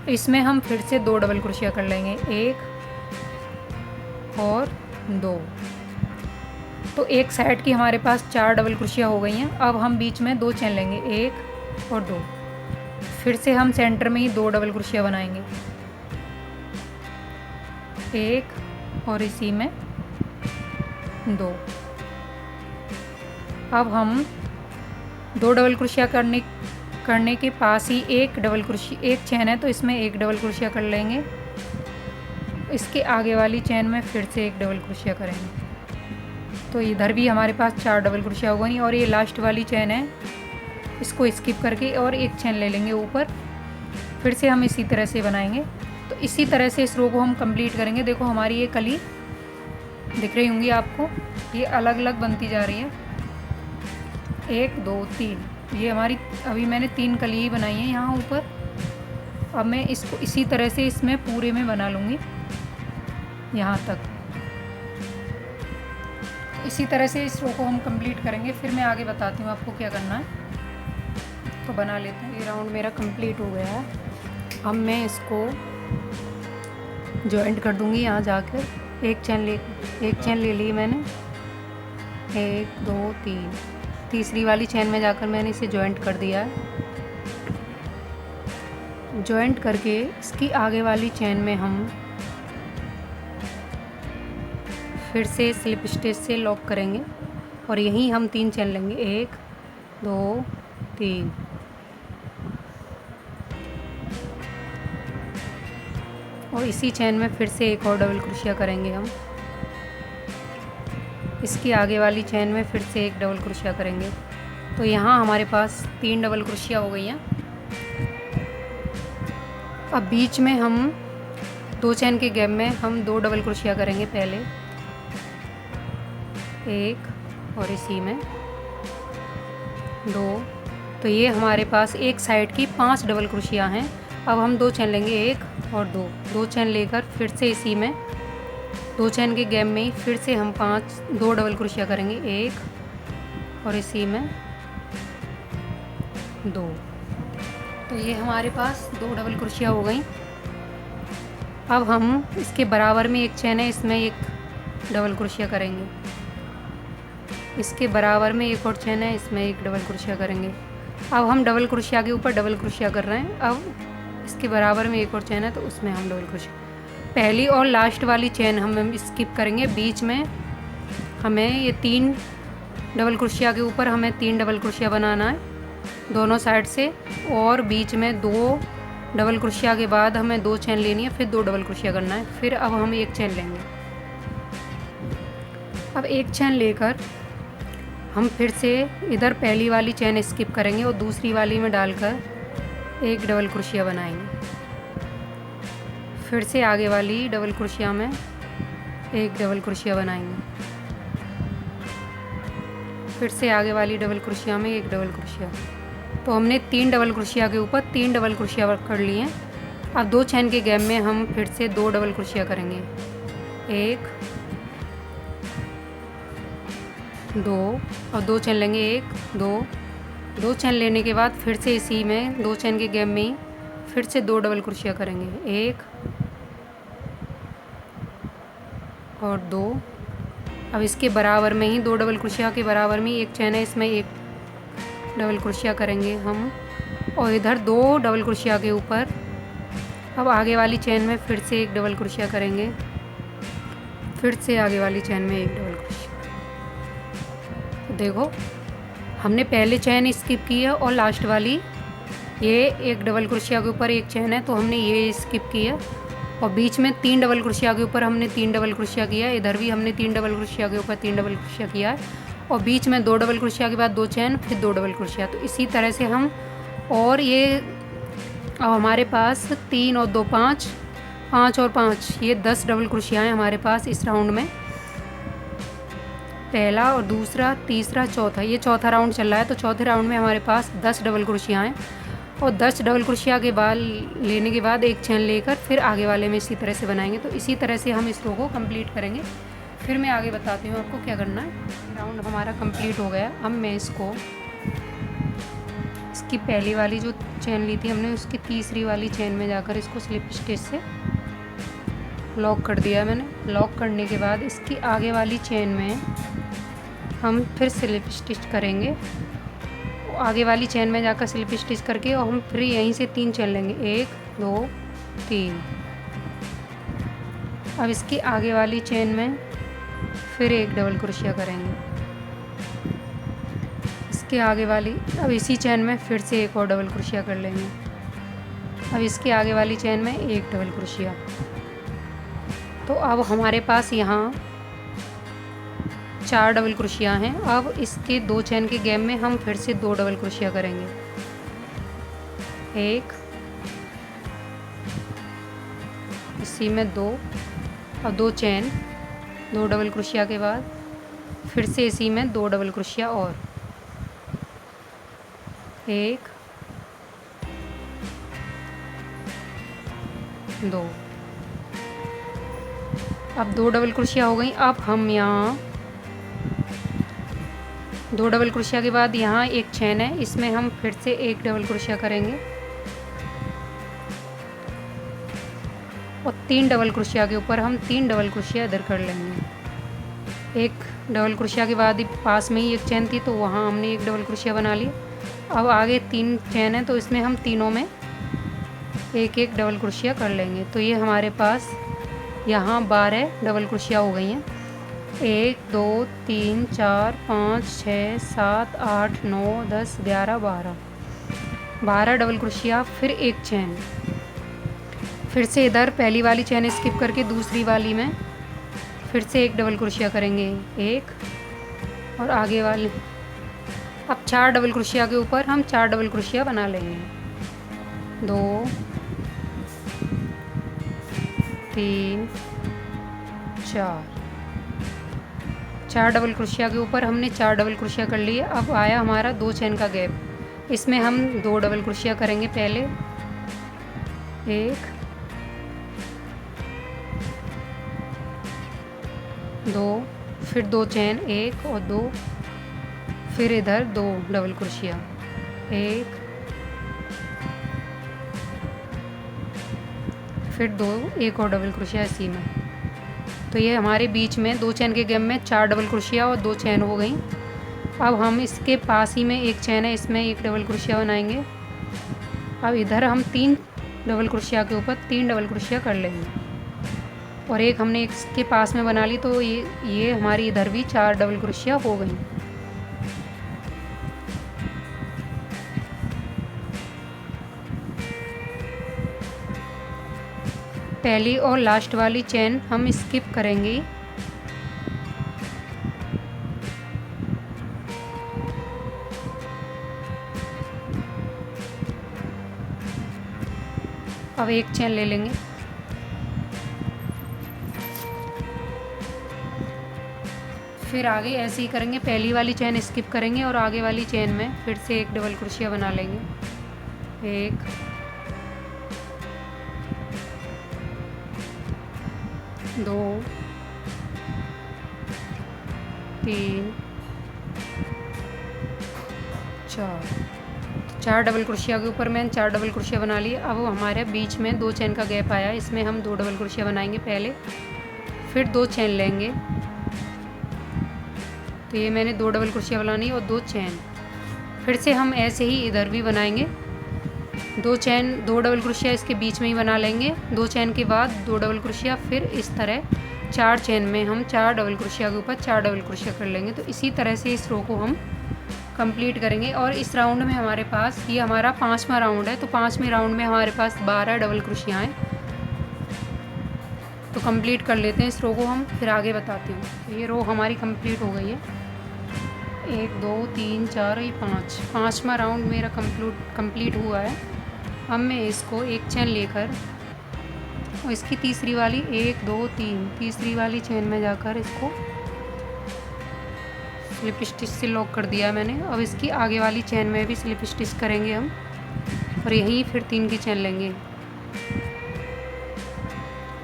इसमें हम फिर से 2 डबल क्रोशिया कर लेंगे, 1 और 2। तो एक साइड की हमारे पास 4 डबल क्रोशिया हो गई हैं। अब हम बीच में 2 चेन लेंगे, 1 और 2। फिर से हम सेंटर में ही 2 डबल क्रोशिया बनाएंगे, 1 और इसी में 2। अब हम 2 डबल क्रोशिया करने के पास ही एक चेन है तो इसमें एक डबल क्रोशिया कर लेंगे। इसके आगे वाली चेन में फिर से एक डबल क्रोशिया करेंगे। तो इधर भी हमारे पास 4 डबल क्रोशिया हो गई और ये लास्ट वाली चेन है, इसको स्किप करके और एक चेन ले लेंगे ऊपर। फिर से हम इसी तरह से बनाएंगे। तो इसी तरह से इस रो को हम कंप्लीट करेंगे। देखो हमारी ये कली दिख रही होंगी आपको, ये अलग अलग बनती जा रही है, 1 2 3। ये हमारी अभी मैंने 3 कली ही बनाई है यहाँ ऊपर। अब मैं इसको इसी तरह से इसमें पूरे में बना लूँगी यहाँ तक। इसी तरह से इस रो को हम कंप्लीट करेंगे, फिर मैं आगे बताती हूँ आपको क्या करना है। तो बना लेते हैं। ये राउंड मेरा कंप्लीट हो गया है। अब मैं इसको जॉइंट कर दूँगी यहाँ जाकर। एक चेन ले ली मैंने, 1 2 3। तीसरी वाली चेन में जाकर मैंने इसे जॉइंट कर दिया है। जॉइंट करके इसकी आगे वाली चेन में हम फिर से स्लिप स्टिच से लॉक करेंगे और यहीं हम 3 चेन लेंगे, 1 2 3। और इसी चेन में फिर से एक और डबल क्रोशिया करेंगे हम। इसकी आगे वाली चेन में फिर से एक डबल क्रोशिया करेंगे। तो यहाँ हमारे पास 3 डबल क्रोशिया हो गई हैं। अब बीच में हम 2 चेन के गैप में हम 2 डबल क्रोशिया करेंगे पहले, 1 और इसी में 2। तो ये हमारे पास एक साइड की 5 डबल क्रोशिया हैं। अब हम 2 चेन लेंगे, 1 और 2 चेन लेकर फिर से इसी में 2 चेन के गैप में ही फिर से हम 2 डबल क्रोशिया करेंगे, 1 और इसी में 2। तो ये हमारे पास 2 डबल क्रोशिया हो गई। अब हम इसके बराबर में एक चेन है, इसमें एक डबल क्रोशिया करेंगे। इसके बराबर में एक और चेन है, इसमें एक डबल क्रोशिया करेंगे। अब हम डबल क्रोशिया के ऊपर डबल क्रोशिया कर रहे हैं। अब इसके बराबर में एक और चेन है तो उसमें हम डबल क्रोशिया, पहली और लास्ट वाली चेन हम स्किप करेंगे। बीच में हमें ये 3 डबल क्रोशिया के ऊपर हमें 3 डबल क्रोशिया बनाना है दोनों साइड से, और बीच में 2 डबल क्रोशिया के बाद हमें 2 चेन लेनी है, फिर 2 डबल क्रोशिया करना है। फिर अब हम एक चेन लेंगे। अब एक चेन लेकर हम फिर से इधर पहली वाली चेन स्किप करेंगे और दूसरी वाली में डालकर एक डबल क्रोशिया बनाएंगे। फिर से आगे वाली डबल क्रोशिया में एक डबल क्रोशिया बनाएंगे। फिर से आगे वाली डबल क्रोशिया में एक डबल क्रोशिया। तो हमने 3 डबल क्रोशिया के ऊपर 3 डबल क्रोशिया कर लिए हैं। अब 2 चेन के गैप में हम फिर से 2 डबल क्रोशिया करेंगे, 1 2 और 2 चेन लेंगे, 1 2 चेन लेने के बाद फिर से इसी में 2 चेन के गैप में ही फिर से 2 डबल क्रोशिया करेंगे, 1 और 2। अब इसके बराबर में ही 2 डबल क्रोशिया के बराबर में एक चेन है, इसमें एक डबल क्रोशिया करेंगे हम, और इधर 2 डबल क्रोशिया के ऊपर अब आगे वाली चेन में फिर से एक डबल क्रोशिया करेंगे, फिर से आगे वाली चेन में एक डबल क्रोशिया। देखो हमने पहले चेन स्किप की है और लास्ट वाली ये एक डबल क्रोशिया के ऊपर एक चेन है तो हमने ये स्किप की है। और बीच में 3 डबल क्रोशिया के ऊपर हमने 3 डबल क्रोशिया किया है। इधर भी हमने 3 डबल क्रोशिया के ऊपर 3 डबल क्रोशिया किया है और बीच में 2 डबल क्रोशिया के बाद 2 चेन, फिर 2 डबल क्रोशिया। तो इसी तरह से हम, और ये अब हमारे पास 3 और 2 5, 5 और 5, ये 10 डबल क्रोशिया हैं हमारे पास इस राउंड में। पहला और दूसरा, तीसरा, चौथा, ये चौथा राउंड चल रहा है। तो चौथे राउंड में हमारे पास 10 डबल क्रोशिया हैं और 10 डबल क्रोशिया के बाद लेने के बाद एक चेन लेकर फिर आगे वाले में इसी तरह से बनाएंगे। तो इसी तरह से हम इस रो को कंप्लीट करेंगे। फिर मैं आगे बताती हूँ आपको क्या करना है। राउंड हमारा कंप्लीट हो गया। अब मैं इसको, इसकी पहली वाली जो चेन ली थी हमने, उसकी तीसरी वाली चेन में जाकर इसको स्लिप स्टिच से लॉक कर दिया मैंने। लॉक करने के बाद इसकी आगे वाली चेन में हम फिर स्लिप स्टिच करेंगे। आगे वाली चेन में जाकर स्लिप स्टिच करके और हम फिर यहीं से 3 चेन लेंगे, 1 2 3। अब इसकी आगे वाली चेन में फिर एक डबल क्रोशिया करेंगे। इसके आगे वाली, अब इसी चेन में फिर से एक और डबल क्रोशिया कर लेंगे। अब इसके आगे वाली चेन में एक डबल क्रोशिया। तो अब हमारे पास यहाँ 4 डबल क्रोशिया हैं। अब इसके 2 चेन के गैप में हम फिर से 2 डबल क्रोशिया करेंगे। 1, इसी में 2 और 2 चेन, 2 डबल क्रोशिया के बाद फिर से इसी में 2 डबल क्रोशिया और 1 2। अब 2 डबल क्रोशिया हो गई। अब हम यहाँ 2 डबल क्रोशिया के बाद यहाँ एक चेन है, इसमें हम फिर से एक डबल क्रोशिया करेंगे और 3 डबल क्रोशिया के ऊपर हम 3 डबल क्रोशिया इधर कर लेंगे। एक डबल क्रोशिया के बाद ही पास में ही एक चेन थी तो वहाँ हमने एक डबल क्रोशिया बना लिया। अब आगे 3 चेन है तो इसमें हम तीनों में एक एक डबल क्रोशिया कर लेंगे। तो ये हमारे पास यहाँ 12 डबल क्रोशिया हो गई हैं। 1 2 3 4 5 6 7 8 9 10 11 12 डबल क्रोशिया, फिर एक चेन। फिर से इधर पहली वाली चेन स्किप करके दूसरी वाली में फिर से एक डबल क्रोशिया करेंगे, एक, और आगे वाले अब 4 डबल क्रोशिया के ऊपर हम 4 डबल क्रोशिया बना लेंगे। 2 3 4 डबल क्रोशिया के ऊपर हमने 4 डबल क्रोशिया कर लिए। अब आया हमारा 2 चेन का गैप, इसमें हम 2 डबल क्रोशिया करेंगे। पहले 1 2, फिर 2 चेन, 1 और 2, फिर इधर 2 डबल क्रोशिया, 1 फिर 2, एक और डबल क्रोशिया इसी में। तो ये हमारे बीच में 2 चेन के गैप में 4 डबल क्रोशिया और 2 चेन हो गई। अब हम इसके पास ही में एक चेन है, इसमें एक डबल क्रोशिया बनाएंगे। अब इधर हम 3 डबल क्रोशिया के ऊपर 3 डबल क्रोशिया कर लेंगे और एक हमने इसके पास में बना ली। तो ये हमारी इधर भी 4 डबल क्रोशिया हो गई। पहली और लास्ट वाली चेन हम स्किप करेंगे। अब एक चेन ले लेंगे, फिर आगे ऐसे ही करेंगे। पहली वाली चेन स्किप करेंगे और आगे वाली चेन में फिर से एक डबल क्रोशिया बना लेंगे, 1 2 3 4 डबल क्रोशिया के ऊपर मैंने 4 डबल क्रोशिया बना लिए। अब हमारे बीच में 2 चेन का गैप आया, इसमें हम 2 डबल क्रोशिया बनाएंगे पहले, फिर 2 चेन लेंगे। तो ये मैंने 2 डबल क्रोशिया बनानी और 2 चेन। फिर से हम ऐसे ही इधर भी बनाएंगे, 2 चेन, 2 डबल क्रोशिया इसके बीच में ही बना लेंगे। 2 चेन के बाद 2 डबल क्रोशिया, फिर इस तरह 4 चेन में हम 4 डबल क्रोशिया के ऊपर 4 डबल क्रोशिया कर लेंगे। तो इसी तरह से इस रो को हम कंप्लीट करेंगे। और इस राउंड में हमारे पास, ये हमारा 5वां राउंड है, तो 5वें राउंड में हमारे पास 12 डबल क्रोशिया हैं। तो कंप्लीट कर लेते हैं इस रो को हम, फिर आगे बताती हूँ। तो ये रो हमारी कंप्लीट हो गई है। 1 2 3 4 ये 5वां राउंड मेरा कंप्लीट हुआ है। अब मैं इसको एक चेन लेकर और इसकी तीसरी वाली 1 2 3 तीसरी वाली चेन में जाकर इसको स्लिप स्टिच से लॉक कर दिया मैंने। अब इसकी आगे वाली चेन में भी स्लिप स्टिच करेंगे हम, और यहीं फिर 3 की चेन लेंगे।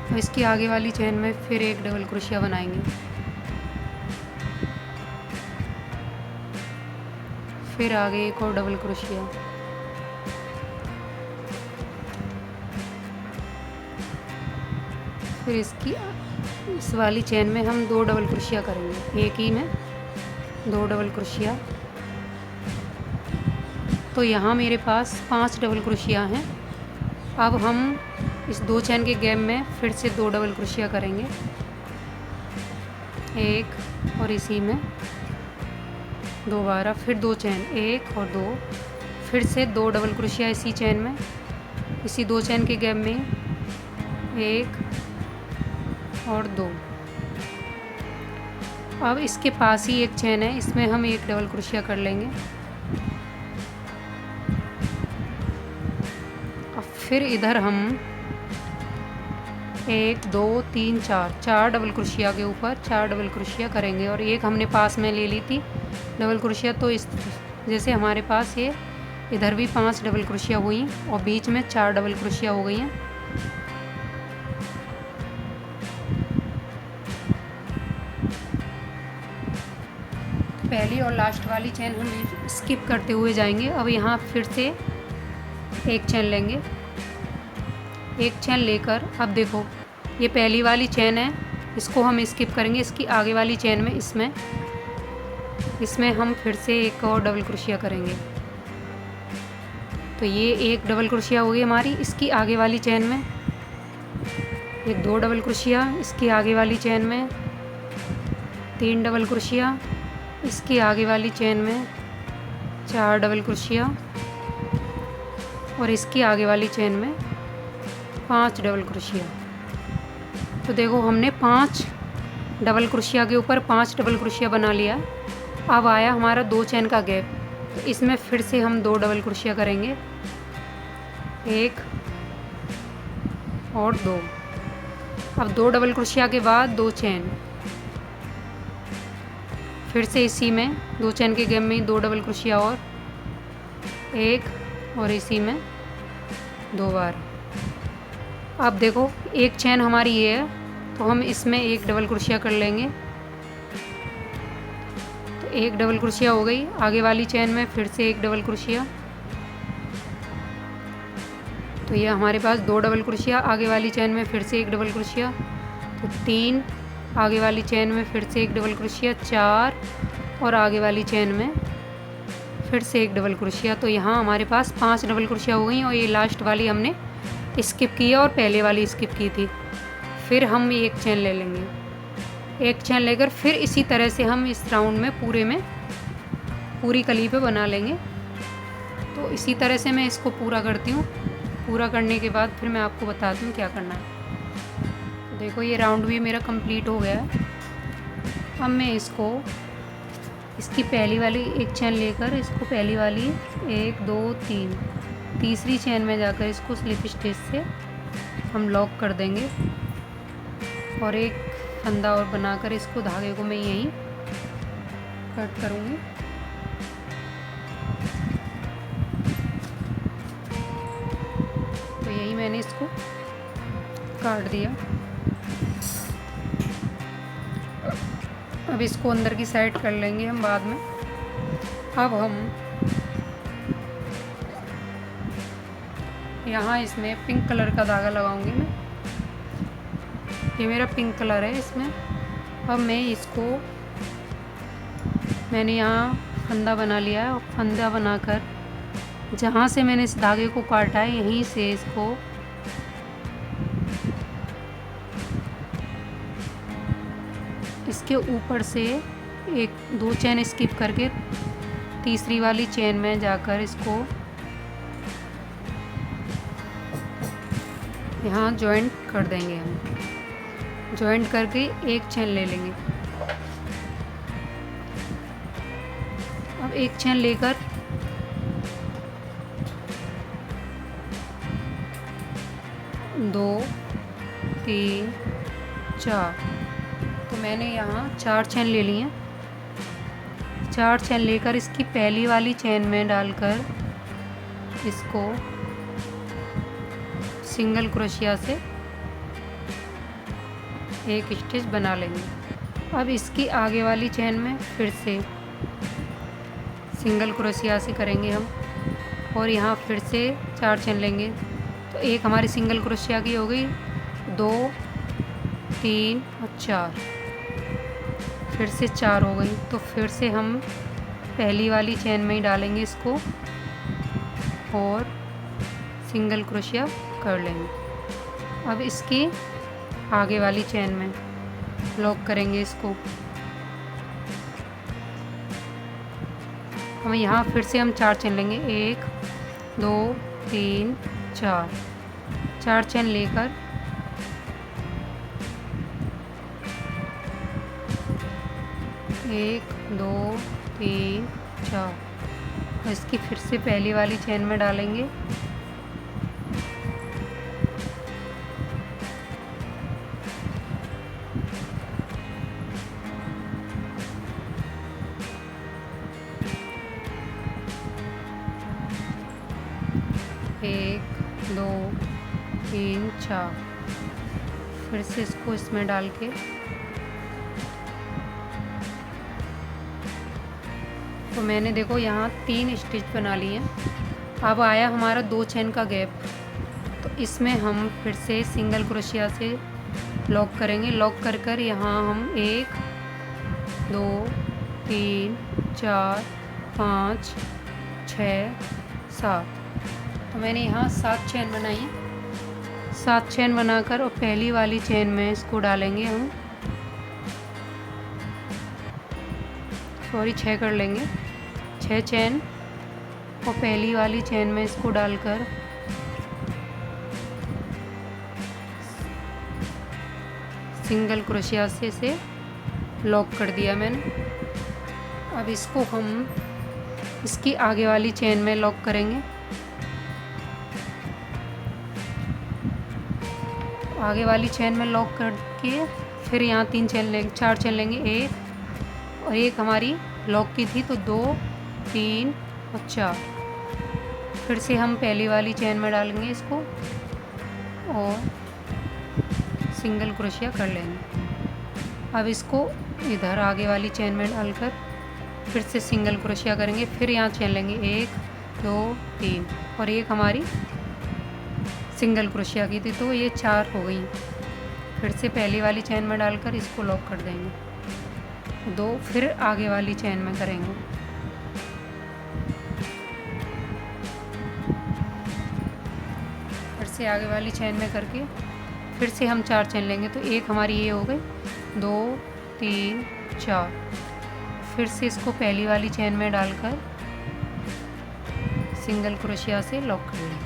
और इसकी आगे वाली चेन में फिर एक डबल क्रोशिया बनाएंगे, फिर आगे एक और डबल क्रोशिया, फिर इस वाली चेन में हम 2 डबल क्रोशिया करेंगे, एक ही में 2 डबल क्रोशिया। तो यहाँ मेरे पास 5 डबल क्रोशिया हैं। अब हम इस 2 चेन के गैप में फिर से 2 डबल क्रोशिया करेंगे, एक और इसी में दोबारा फिर 2 चेन, 1 और 2, फिर से 2 डबल क्रोशिया इसी चेन में, इसी 2 चेन के गैप में 1 और 2। अब इसके पास ही एक चेन है, इसमें हम एक डबल क्रोशिया कर लेंगे। अब फिर इधर हम 1 2 3 4 डबल क्रोशिया के ऊपर 4 डबल क्रोशिया करेंगे। और एक हमने पास में ले ली थी डबल क्रोशिया, तो इस जैसे हमारे पास ये इधर भी 5 डबल क्रोशिया हुई और बीच में 4 डबल क्रोशिया हो गई हैं। पहली और लास्ट वाली चेन हम स्किप करते हुए जाएंगे। अब यहाँ फिर से एक चेन लेंगे, एक चेन लेकर अब देखो ये पहली वाली चेन है, इसको हम स्किप करेंगे। इसकी आगे वाली चेन में इसमें हम फिर से एक और डबल क्रोशिया करेंगे। तो ये एक डबल क्रोशिया हो गई हमारी। इसकी आगे वाली चेन में ये 2 डबल क्रोशिया, इसकी आगे वाली चेन में 3 डबल क्रोशिया, इसकी आगे वाली चेन में 4 डबल क्रोशिया और इसकी आगे वाली चेन में 5 डबल क्रोशिया। तो देखो हमने 5 डबल क्रोशिया के ऊपर 5 डबल क्रोशिया बना लिया। अब आया हमारा 2 चेन का गैप, तो इसमें फिर से हम 2 डबल क्रोशिया करेंगे, 1 और 2। अब 2 डबल क्रोशिया के बाद 2 चेन, फिर से इसी में 2 चेन के गैप में 2 डबल क्रोशिया और 1 और इसी में 2 बार। अब देखो एक चेन हमारी ये है, तो हम इसमें एक डबल क्रोशिया कर लेंगे। तो एक डबल क्रोशिया हो गई। आगे वाली चेन में फिर से एक डबल क्रोशिया, तो ये हमारे पास 2 डबल क्रोशिया। आगे वाली चेन में फिर से एक डबल क्रोशिया, तो 3। आगे वाली चेन में फिर से एक डबल क्रोशिया, 4 और आगे वाली चेन में फिर से एक डबल क्रोशिया। तो यहाँ हमारे पास 5 डबल क्रोशिया हो गई और ये लास्ट वाली हमने स्किप किया और पहले वाली स्किप की थी। फिर हम एक चेन ले लेंगे, एक चेन लेकर फिर इसी तरह से हम इस राउंड में पूरी कली पे बना लेंगे। तो इसी तरह से मैं इसको पूरा करती हूँ। पूरा करने के बाद फिर मैं आपको बताती हूँ क्या करना है। तो देखो ये राउंड भी मेरा कंप्लीट हो गया है। अब मैं इसकी पहली वाली एक चेन लेकर इसको पहली वाली 1 2 3 तीसरी चेन में जाकर इसको स्लिप स्टिच से हम लॉक कर देंगे और एक फंदा और बनाकर इसको धागे को मैं यहीं कट करूँगी। तो यही मैंने इसको काट दिया। अब इसको अंदर की साइड कर लेंगे हम बाद में। अब हम यहाँ इसमें पिंक कलर का धागा लगाऊंगी मैं। ये मेरा पिंक कलर है इसमें। अब मैंने यहाँ फंदा बना लिया है और फंदा बनाकर जहाँ से मैंने इस धागे को काटा है यहीं से इसको इसके ऊपर से 1 2 चेन स्किप करके तीसरी वाली चेन में जाकर इसको यहाँ जॉइंट कर देंगे हम। जॉइंट करके एक चेन ले लेंगे। अब एक चेन लेकर दो, तीन, चार, तो मैंने यहाँ 4 चेन ले ली हैं। 4 चेन लेकर इसकी पहली वाली चेन में डालकर इसको सिंगल क्रोशिया से एक स्टिच बना लेंगे। अब इसकी आगे वाली चेन में फिर से सिंगल क्रोशिया से करेंगे हम, और यहाँ फिर से 4 चेन लेंगे। तो एक हमारी सिंगल क्रोशिया की हो गई, 2, 3 और 4, फिर से 4 हो गई। तो फिर से हम पहली वाली चेन में ही डालेंगे इसको और सिंगल क्रोशिया कर लेंगे। अब इसकी आगे वाली चेन में लॉक करेंगे इसको। हम यहाँ फिर से हम 4 चेन लेंगे, 1, 2, 3, 4, 4 चेन लेकर एक, दो, तीन, 4, इसकी फिर से पहली वाली चेन में डालेंगे। एक, दो, तीन, 4, फिर से इसको इसमें डाल के तो मैंने देखो यहाँ 3 स्टिच बना लिए हैं। अब आया हमारा 2 चेन का गैप, तो इसमें हम फिर से सिंगल क्रोशिया से लॉक करेंगे। लॉक कर कर यहाँ हम 1, 2, 3, 4, 5, 6, 7, तो मैंने यहाँ 7 चेन बनाई है। 7 चेन बनाकर और पहली वाली चेन में इसको डालेंगे हम, 6 कर लेंगे। 6 चेन और पहली वाली चेन में इसको डालकर सिंगल क्रोशिया से लॉक कर दिया मैंने। अब इसको हम इसकी आगे वाली चेन में लॉक करेंगे। आगे वाली चेन में लॉक करके फिर यहाँ 3 चेन लेंगे, 4 चेन लेंगे, 1 और 1 हमारी लॉक की थी, तो 2, 3 और 4, फिर से हम पहली वाली चेन में डालेंगे इसको और सिंगल क्रोशिया कर लेंगे। अब इसको इधर आगे वाली चेन में डालकर फिर से सिंगल क्रोशिया करेंगे। फिर यहाँ चेन लेंगे, 1, 2, 3 और 1 हमारी सिंगल क्रोशिया की थी, तो ये 4 हो गई। फिर से पहली वाली चेन में डालकर इसको लॉक कर देंगे। 2 फिर आगे वाली चेन में करेंगे। फिर से आगे वाली चेन में करके फिर से हम 4 चेन लेंगे, तो 1 हमारी ये हो गई, 2, 3, 4, फिर से इसको पहली वाली चेन में डालकर सिंगल क्रोशिया से लॉक कर लेंगे।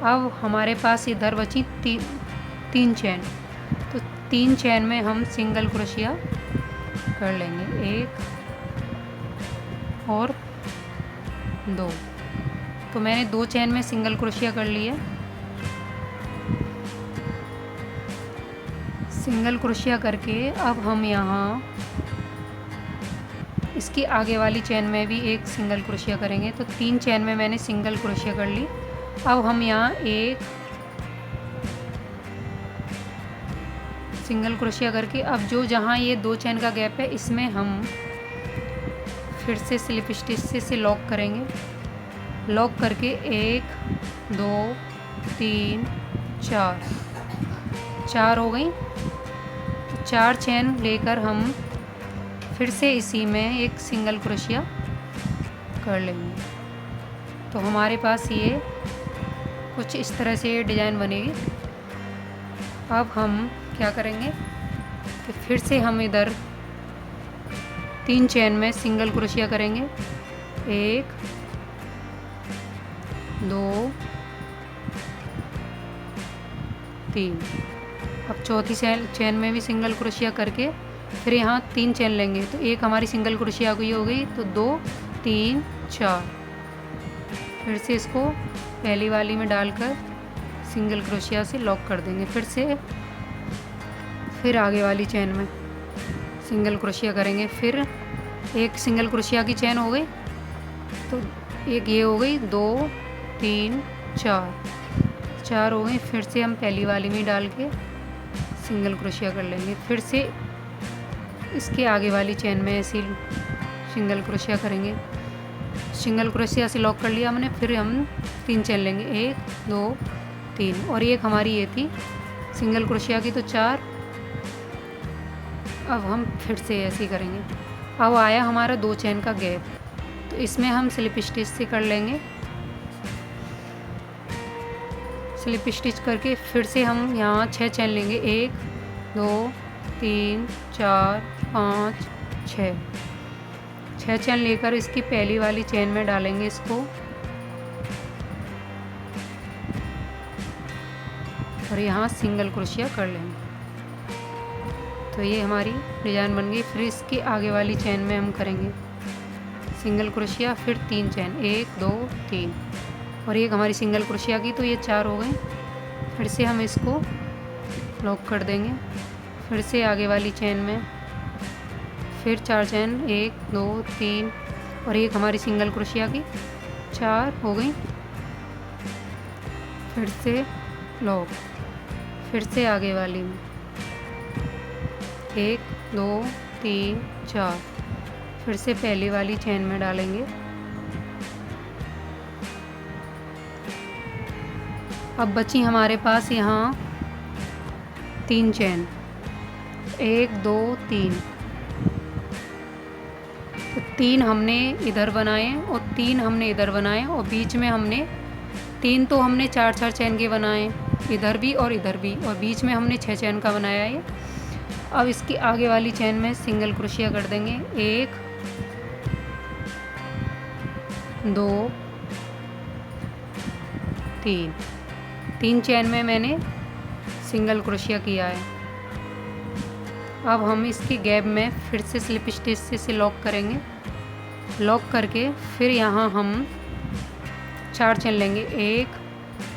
अब हमारे पास इधर बची 3 चेन, तो 3 चेन में हम सिंगल क्रोशिया कर लेंगे, 1 और 2, तो मैंने 2 चेन में सिंगल क्रोशिया कर लिया। सिंगल क्रोशिया करके अब हम यहाँ इसकी आगे वाली चेन में भी एक सिंगल क्रोशिया करेंगे, तो 3 चेन में मैंने सिंगल क्रोशिया कर ली। अब हम यहाँ एक सिंगल क्रोशिया करके अब जो जहाँ ये 2 चेन का गैप है इसमें हम फिर से स्लिप स्टिच से लॉक करेंगे। लॉक करके 1, 2, 3, 4 हो गई। 4 चेन लेकर हम फिर से इसी में एक सिंगल क्रोशिया कर लेंगे, तो हमारे पास ये कुछ इस तरह से डिज़ाइन बनेगी। अब हम क्या करेंगे कि फिर से हम इधर 3 चेन में सिंगल क्रोशिया करेंगे, 1, 2, 3, अब चौथी चेन में भी सिंगल क्रोशिया करके फिर यहाँ 3 चेन लेंगे। तो एक हमारी सिंगल क्रोशिया की हो गई, तो 2 3 4। फिर से इसको पहली वाली में डालकर सिंगल क्रोशिया से लॉक कर देंगे। फिर आगे वाली चेन में सिंगल क्रोशिया करेंगे। फिर एक सिंगल क्रोशिया की चेन हो गई, तो एक ये हो गई, 2 3 4 हो गई। फिर से हम पहली वाली में डाल के सिंगल क्रोशिया कर लेंगे। फिर से इसके आगे वाली चेन में ऐसे सिंगल क्रोशिया करेंगे। सिंगल क्रोशिया से लॉक कर लिया हमने। फिर हम 3 चेन लेंगे, 1 2 3। और एक हमारी ये थी सिंगल क्रोशिया की, तो 4। अब हम फिर से ऐसे ही करेंगे। अब आया हमारा 2 चेन का गैप, तो इसमें हम स्लिप स्टिच से कर लेंगे। स्लिप स्टिच करके फिर से हम यहाँ 6 चेन लेंगे, 1 2 3 4 5 6 चेन लेकर इसकी पहली वाली चेन में डालेंगे इसको, और यहाँ सिंगल क्रोशिया कर लेंगे। तो ये हमारी डिज़ाइन बन गई। फिर इसकी आगे वाली चेन में हम करेंगे सिंगल क्रोशिया, फिर 3 चेन, 1 2 3। और एक हमारी सिंगल क्रोशिया की, तो ये 4 हो गई। फिर से हम इसको लॉक कर देंगे। फिर से आगे वाली चेन में फिर 4 चेन, 1 2 3। और एक हमारी सिंगल क्रोशिया की, 4 हो गई। फिर से लॉक, फिर से आगे वाली में 1 2 3 4। फिर से पहली वाली चेन में डालेंगे। अब बची हमारे पास यहाँ 3 चेन, 1 2 3। तो 3 हमने इधर बनाए और 3 हमने इधर बनाए, और बीच में हमने 3 तो हमने 4 चेन के बनाए, इधर भी और इधर भी, और बीच में हमने 6 चेन का बनाया है। अब इसकी आगे वाली चेन में सिंगल क्रोशिया कर देंगे, 1 2 3। 3 चेन में मैंने सिंगल क्रोशिया किया है। अब हम इसकी गैप में फिर से स्लिप स्टिच से लॉक करेंगे। लॉक करके फिर यहाँ हम 4 चेन लेंगे, 1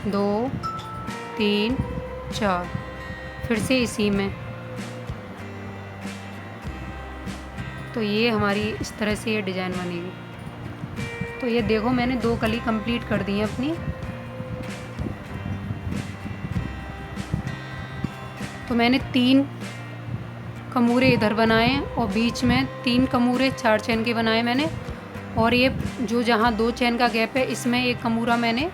2 3 4। फिर से इसी में, तो ये हमारी इस तरह से ये डिज़ाइन बनेगी। तो ये देखो मैंने 2 कली कंप्लीट कर दी हैं अपनी। तो मैंने 3 कमूरे इधर बनाए और बीच में 3 कमूरे 4 चेन के बनाए मैंने। और ये जो जहाँ 2 चेन का गैप है, इसमें एक कमूरा मैंने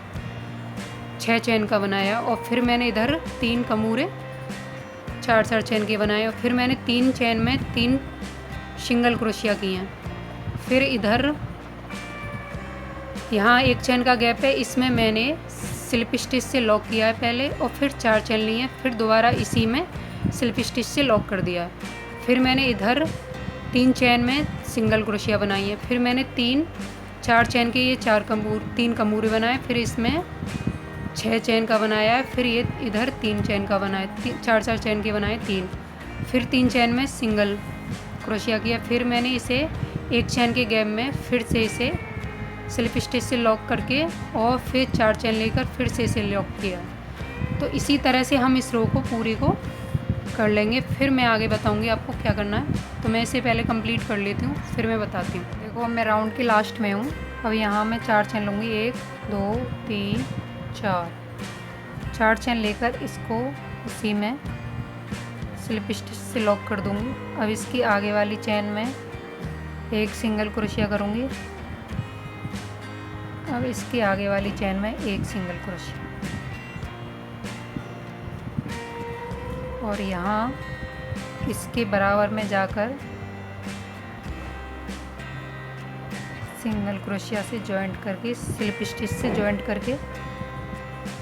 6 चेन का बनाया, और फिर मैंने इधर 3 कमूरे 4 चेन के बनाए, और फिर मैंने 3 चेन में 3 सिंगल क्रोशिया किए हैं। फिर इधर यहाँ 1 चेन का गैप है, इसमें मैंने स्लिप स्टिच से लॉक किया है पहले, और फिर 4 चेन लिए हैं। फिर दोबारा इसी में स्लिप स्टिच से लॉक कर दिया है। फिर मैंने इधर 3 चेन में सिंगल क्रोशिया बनाई है। फिर मैंने 4 चेन के ये 3 कमूरे बनाए। फिर इसमें 6 चेन का बनाया है। फिर ये इधर 3 चेन का बनाया, 4 चेन के बनाए 3। फिर 3 चेन में सिंगल क्रोशिया किया। फिर मैंने इसे 1 चेन के गैप में फिर से इसे स्लिप स्टिच से लॉक करके और फिर 4 चेन लेकर फिर से इसे लॉक किया। तो इसी तरह से हम इस रो को पूरी को कर लेंगे। फिर मैं आगे बताऊंगी आपको क्या करना है। तो मैं इसे पहले कंप्लीट कर लेती हूँ, फिर मैं बताती हूँ। देखो अब मैं राउंड के लास्ट में हूँ। अब यहाँ मैं 4 चेन लूँगी, 1 2 3 4 चेन लेकर इसको इसी में स्लिप स्टिच से लॉक कर दूँगी। अब इसकी आगे वाली चेन में एक सिंगल क्रोशिया करूँगी। अब इसकी आगे वाली चेन में एक सिंगल क्रोशिया, और यहाँ इसके बराबर में जाकर सिंगल क्रोशिया से जॉइंट करके स्लिप स्टिच से जॉइंट करके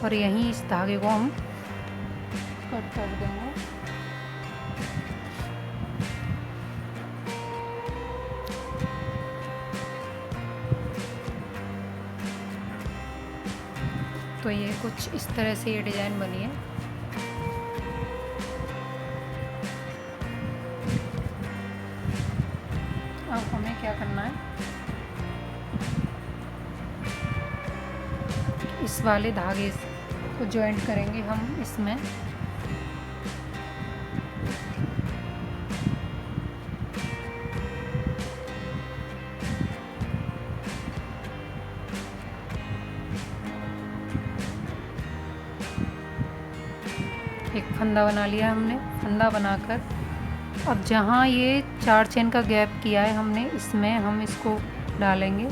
और यहीं इस धागे को हम कट कर देंगे। तो ये कुछ इस तरह से ये डिज़ाइन बनी है। इस वाले धागे को जॉइंट करेंगे हम इसमें। एक फंदा बना लिया हमने। फंदा बनाकर अब जहाँ ये 4 चेन का गैप किया है हमने, इसमें हम इसको डालेंगे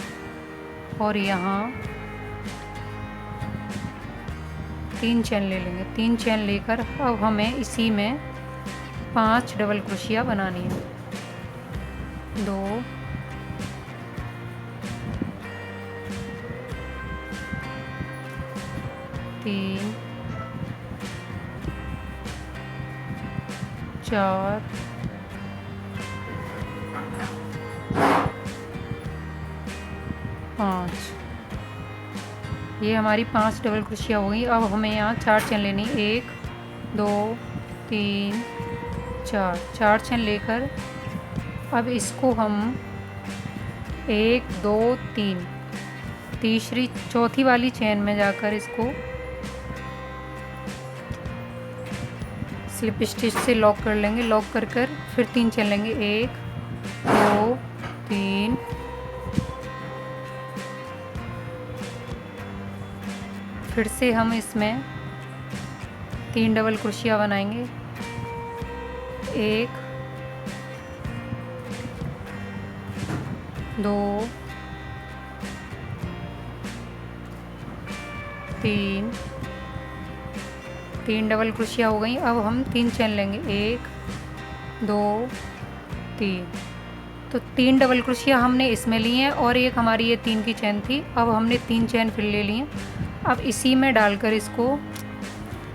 और यहाँ 3 चेन ले लेंगे। 3 चेन लेकर अब हमें इसी में 5 डबल क्रोशिया बनानी है। 2 3 4 5। ये हमारी 5 डबल क्रोशिया हो गई। अब हमें यहाँ 4 चेन लेनी। 1 2 3 4। 4 चेन लेकर अब इसको हम 1 2 3 तीसरी चौथी वाली चेन में जाकर इसको स्लिप स्टिच से लॉक कर लेंगे। लॉक कर फिर 3 चेन लेंगे। 1 2 3 फिर से हम इसमें 3 डबल क्रोशिया बनाएंगे। 1 2 3 3 डबल क्रोशिया हो गई। अब हम 3 चेन लेंगे। 1 2 3। तो 3 डबल क्रोशिया हमने इसमें लिए हैं और एक हमारी ये 3 की चेन थी। अब हमने 3 चेन फिर ले लिए। अब इसी में डालकर इसको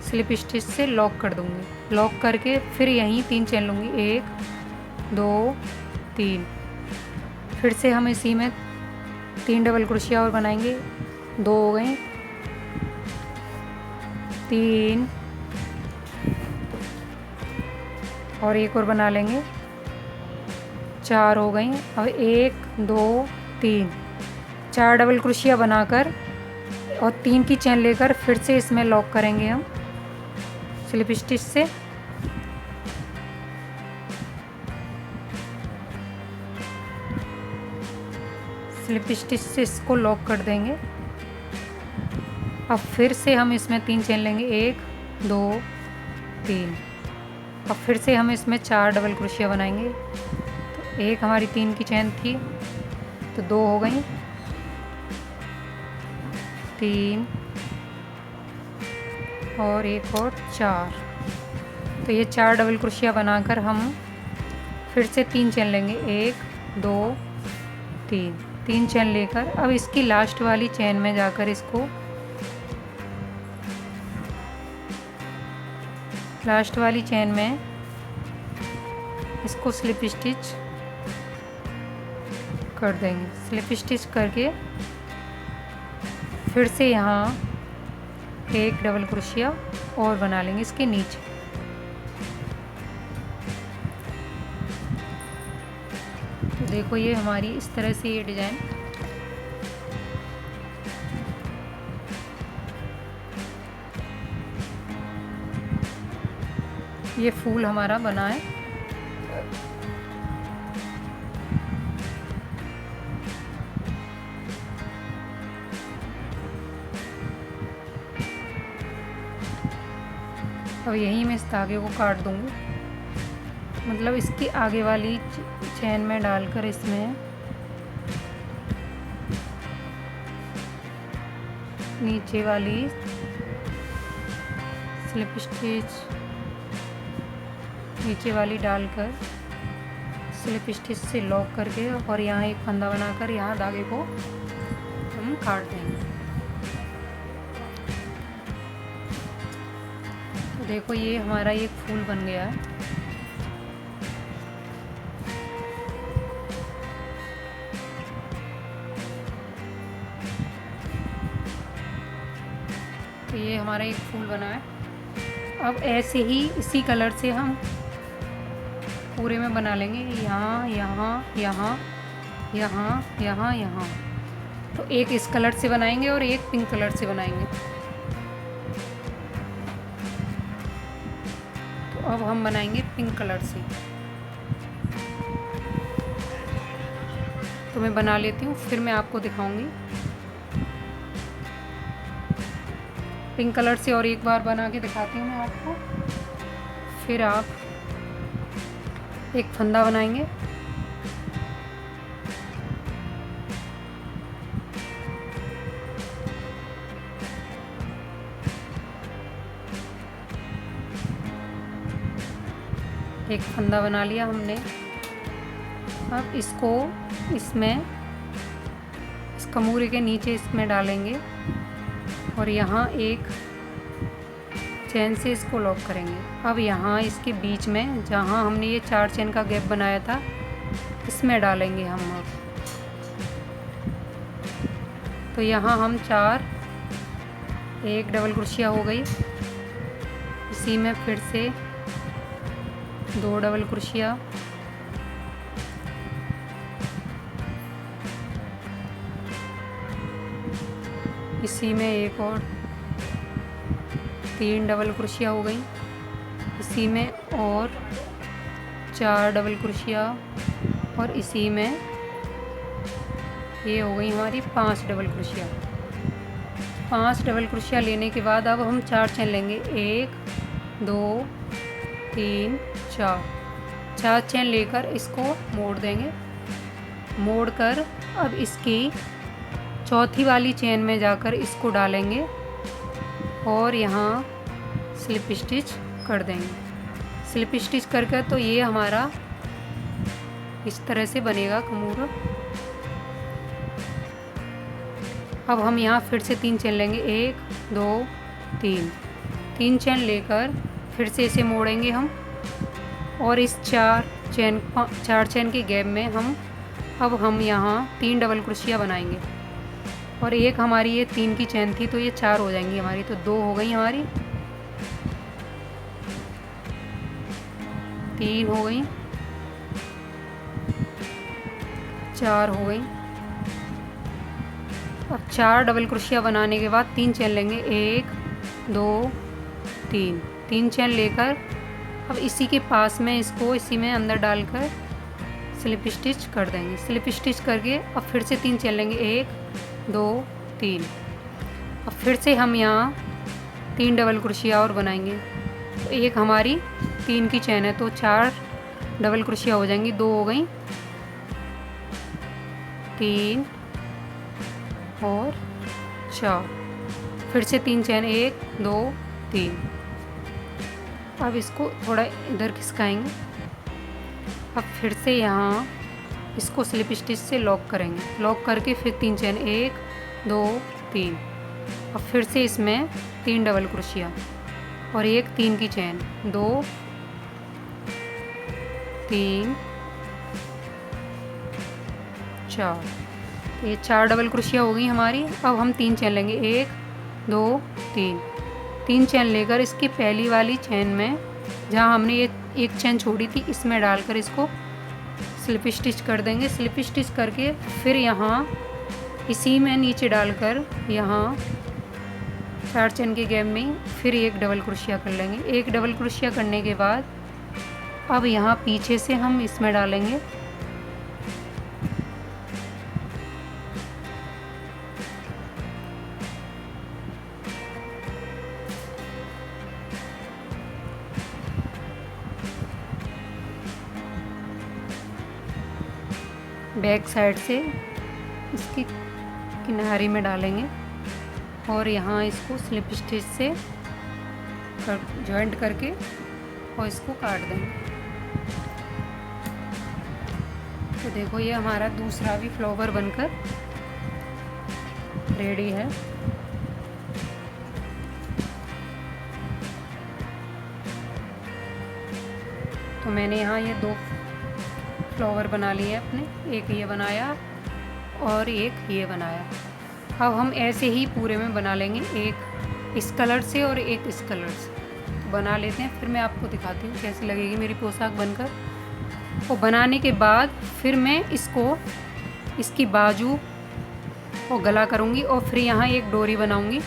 स्लिप स्टिच से लॉक कर दूंगी। लॉक करके फिर यहीं 3 चेन लूँगी। 1 2 3। फिर से हम इसी में 3 डबल क्रोशिया और बनाएंगे। 2 हो गए। 3 और एक और बना लेंगे। 4 हो गई। अब 1 2 3 4 डबल क्रोशिया बनाकर और 3 की चेन लेकर फिर से इसमें लॉक करेंगे हम स्लिप स्टिच से। स्लिप स्टिच से इसको लॉक कर देंगे। अब फिर से हम इसमें 3 चेन लेंगे। 1 2 3। अब फिर से हम इसमें 4 डबल क्रोशिया बनाएंगे। तो एक हमारी 3 की चेन थी तो 2 हो गई। 3 और एक और 4। तो ये 4 डबल क्रोशिया बनाकर हम फिर से 3 चेन लेंगे। 1 2 3। 3 चेन लेकर अब इसकी लास्ट वाली चेन में जाकर इसको लास्ट वाली चेन में इसको स्लिप स्टिच कर देंगे। स्लिप स्टिच करके फिर से यहाँ एक डबल क्रोशिया और बना लेंगे इसके नीचे। तो देखो ये हमारी इस तरह से ये डिज़ाइन ये फूल हमारा बना है। अब यहीं मैं इस धागे को काट दूंगी। मतलब इसकी आगे वाली चेन में डालकर इसमें नीचे वाली स्लिप स्टिच नीचे वाली डालकर स्लिप स्टिच से लॉक करके और यहाँ एक फंदा बनाकर यहाँ धागे को हम काट देंगे। तो देखो ये हमारा एक फूल बन गया है। तो ये हमारा एक फूल बना है। अब ऐसे ही इसी कलर से हम पूरे में बना लेंगे। यहाँ यहाँ यहाँ यहाँ यहाँ यहाँ तो एक इस कलर से बनाएंगे और एक पिंक कलर से बनाएंगे। तो अब हम बनाएंगे पिंक कलर से। तो मैं बना लेती हूँ, फिर मैं आपको दिखाऊंगी। पिंक कलर से और एक बार बना के दिखाती हूँ मैं आपको। फिर आप एक फंदा बनाएंगे। एक फंदा बना लिया हमने। अब इसको इसमें इस कमूरे के नीचे इसमें डालेंगे और यहाँ एक चेन से इसको लॉक करेंगे। अब यहाँ इसके बीच में जहाँ हमने ये 4 चेन का गैप बनाया था इसमें डालेंगे हम। अब तो यहाँ हम 4, एक डबल क्रोशिया हो गई। इसी में फिर से 2 डबल क्रोशिया, इसी में एक और 3 डबल क्रोशिया हो गई। इसी में और 4 डबल क्रोशिया और इसी में ये हो गई हमारी 5 डबल क्रोशिया। 5 डबल क्रोशिया लेने के बाद अब हम 4 चेन लेंगे। 1 2 3 4 चेन लेकर इसको मोड़ देंगे। मोड़ कर अब इसकी चौथी वाली चेन में जाकर इसको डालेंगे और यहाँ स्लिप स्टिच कर देंगे। स्लिप स्टिच करके तो ये हमारा इस तरह से बनेगा कमूरा। अब हम यहाँ फिर से 3 चेन लेंगे। 1 2 3 चेन लेकर फिर से इसे मोड़ेंगे हम और इस 4 चेन के गैप में हम यहाँ 3 डबल क्रोशिया बनाएंगे। और एक हमारी ये 3 की चेन थी तो ये 4 हो जाएंगी हमारी, तो 2 हो गई हमारी, 3 हो गई, 4 हो गई। अब 4 डबल क्रोशिया बनाने के बाद 3 चेन लेंगे। 1 2 3 चेन लेकर अब इसी के पास में इसको इसी में अंदर डालकर स्लिप स्टिच कर देंगे। स्लिप स्टिच करके अब फिर से 3 चेन लेंगे। 1 2 3। अब फिर से हम यहाँ 3 डबल क्रोशिया और बनाएंगे। तो एक हमारी 3 की चेन है तो 4 डबल क्रोशिया हो जाएंगी, 2 हो गई, 3 और 4। फिर से 3 चेन, 1 2 3। अब इसको थोड़ा इधर खिसकाएंगे। अब फिर से यहाँ इसको स्लिप स्टिच से लॉक करेंगे। लॉक करके फिर 3 चेन, 1 2 3। अब फिर से इसमें 3 डबल क्रोशिया और एक 3 की चेन, 2 3 4। ये 4 डबल क्रोशिया हो गई हमारी। अब हम 3 चेन लेंगे। 1 2 3 चेन लेकर इसकी पहली वाली चेन में जहाँ हमने ये एक चेन छोड़ी थी इसमें डालकर इसको स्लिप स्टिच कर देंगे। स्लिप स्टिच करके फिर यहाँ इसी में नीचे डालकर यहाँ 4 चेन के गैप में फिर एक डबल क्रोशिया कर लेंगे। एक डबल क्रोशिया करने के बाद अब यहाँ पीछे से हम इसमें डालेंगे बैक साइड से इसकी किनारे में डालेंगे और यहाँ इसको स्लिप स्टिच से जॉइंट करके और इसको काट देंगे। तो देखो ये हमारा दूसरा भी फ्लावर बनकर रेडी है। तो मैंने यहाँ ये 2 फ्लावर बना लिए अपने, एक ये बनाया और एक ये बनाया। अब हम ऐसे ही पूरे में बना लेंगे, एक इस कलर से और एक इस कलर से। तो बना लेते हैं, फिर मैं आपको दिखाती हूँ कैसी लगेगी मेरी पोशाक बनकर। और बनाने के बाद फिर मैं इसको इसकी बाजू और गला करूँगी और फिर यहाँ एक डोरी बनाऊँगी।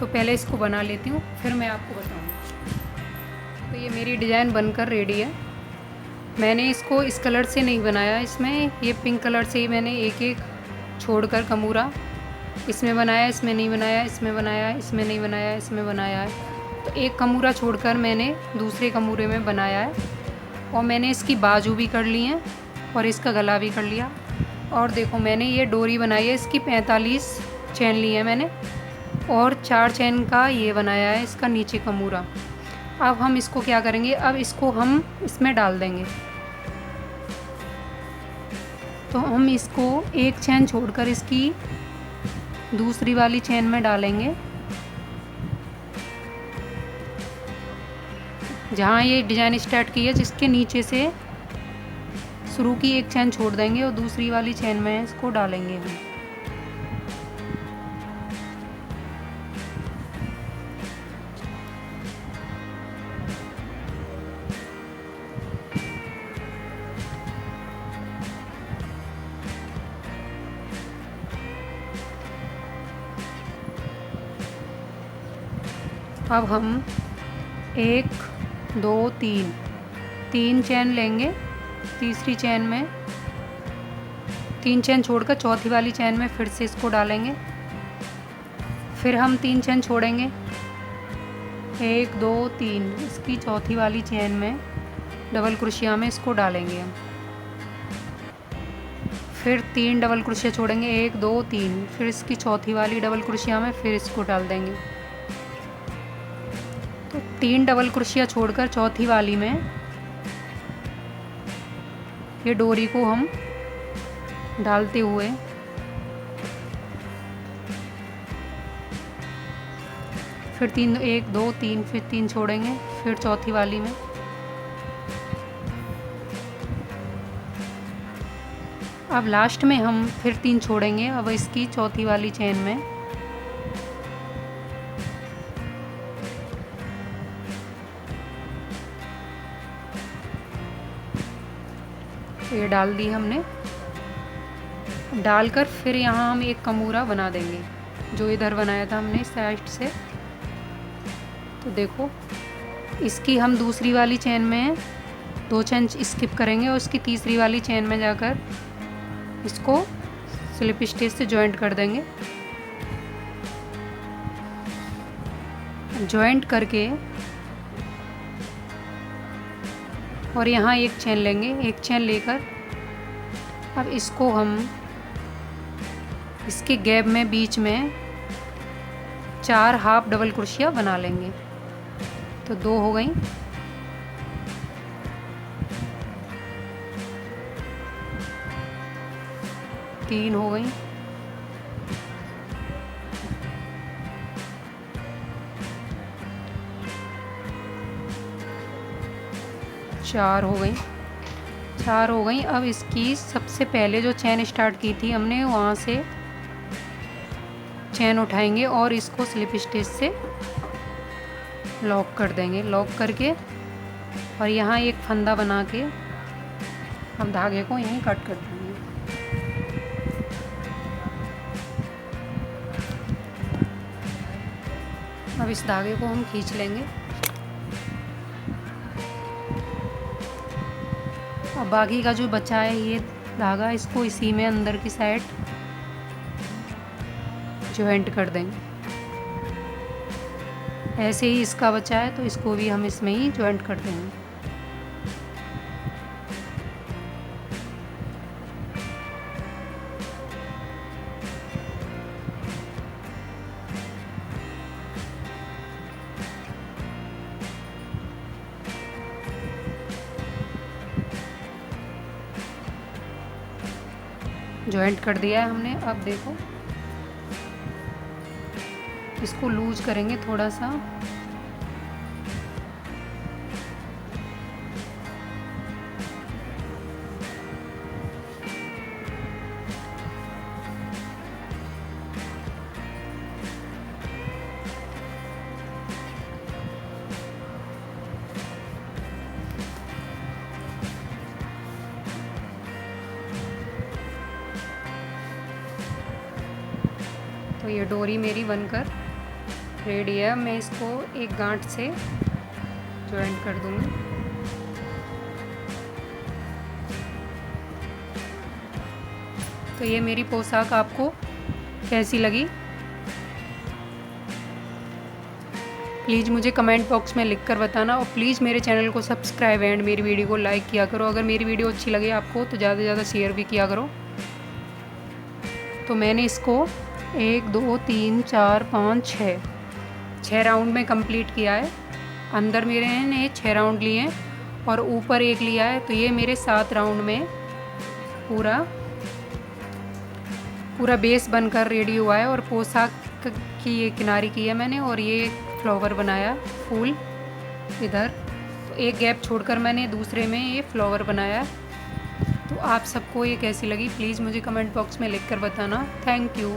तो पहले इसको बना लेती हूँ, फिर मैं आपको बताऊँगी। तो ये मेरी डिज़ाइन बनकर रेडी है। मैंने इसको इस कलर से नहीं बनाया, इसमें ये पिंक कलर से ही मैंने एक एक छोड़कर कमूरा इसमें बनाया, इसमें नहीं बनाया, इसमें बनाया, इसमें नहीं बनाया, इसमें बनाया है। तो एक कमूरा छोड़कर मैंने दूसरे कमूरे में बनाया है। और मैंने इसकी बाजू भी कर ली हैं और इसका गला भी कर लिया। और देखो मैंने ये डोरी बनाई है, इसकी 45 चैन ली है मैंने और 4 चैन का ये बनाया है इसका नीचे कमूरा। अब हम इसको क्या करेंगे, अब इसको हम इसमें डाल देंगे। तो हम इसको एक चैन छोड़कर इसकी दूसरी वाली चैन में डालेंगे। जहाँ ये डिज़ाइन स्टार्ट की है जिसके नीचे से शुरू की एक चैन छोड़ देंगे और दूसरी वाली चैन में इसको डालेंगे हम। अब हम 1 2 3 चैन लेंगे। तीसरी चैन में 3 चैन छोड़कर चौथी वाली चैन में फिर से इसको डालेंगे। फिर हम 3 चैन छोड़ेंगे, 1 2 3, इसकी चौथी वाली चैन में डबल क्रोशिया में इसको डालेंगे हम। फिर 3 डबल क्रोशिया छोड़ेंगे, 1 2 3, फिर इसकी चौथी वाली डबल क्रोशिया में फिर इसको डाल देंगे। तो 3 डबल क्रोशिया छोड़कर चौथी वाली में ये डोरी को हम डालते हुए फिर 3 1 2 3, फिर 3 छोड़ेंगे, फिर चौथी वाली में अब लास्ट में हम फिर 3 छोड़ेंगे। अब इसकी चौथी वाली चैन में तो ये डाल दी हमने। डालकर फिर यहाँ हम एक कमूरा बना देंगे जो इधर बनाया था हमने साइड से। तो देखो इसकी हम दूसरी वाली चैन में 2 चैन स्किप करेंगे और उसकी तीसरी वाली चैन में जाकर इसको स्लिप स्टिच से जॉइंट कर देंगे। जॉइंट करके और यहाँ एक चैन लेंगे, एक चैन लेकर अब इसको हम इसके गैप में बीच में 4 हाफ डबल क्रोशिया बना लेंगे। तो 2 हो गई, तीन हो गई, 4 हो गई, 4 हो गई। अब इसकी सबसे पहले जो चैन स्टार्ट की थी हमने वहाँ से चैन उठाएंगे और इसको स्लिप स्टिच से लॉक कर देंगे। लॉक करके और यहाँ एक फंदा बना के हम धागे को यहीं कट कर देंगे। अब इस धागे को हम खींच लेंगे। अब बाकी का जो बचा है ये धागा, इसको इसी में अंदर की साइड जॉइंट कर देंगे। ऐसे ही इसका बचा है तो इसको भी हम इसमें ही जॉइंट कर देंगे। जॉइंट कर दिया है हमने। अब देखो इसको लूज करेंगे थोड़ा सा। तो ये डोरी मेरी बनकर रेडी है। मैं इसको एक गांठ से जॉइंट कर दूँगी। तो ये मेरी पोशाक आपको कैसी लगी प्लीज़ मुझे कमेंट बॉक्स में लिख कर बताना, और प्लीज़ मेरे चैनल को सब्सक्राइब एंड मेरी वीडियो को लाइक किया करो। अगर मेरी वीडियो अच्छी लगे आपको तो ज़्यादा से ज़्यादा शेयर भी किया करो। तो मैंने इसको 1 2 3 4 5 6 राउंड में कंप्लीट किया है। अंदर मेरे ने 6 राउंड लिए हैं और ऊपर एक लिया है, तो ये मेरे 7 राउंड में पूरा बेस बनकर रेडी हुआ है। और पोशाक की ये किनारी की है मैंने, और ये फ्लावर बनाया फूल इधर, तो एक गैप छोड़कर मैंने दूसरे में ये फ्लावर बनाया। तो आप सबको ये कैसी लगी प्लीज़ मुझे कमेंट बॉक्स में लिख कर बताना। Thank you.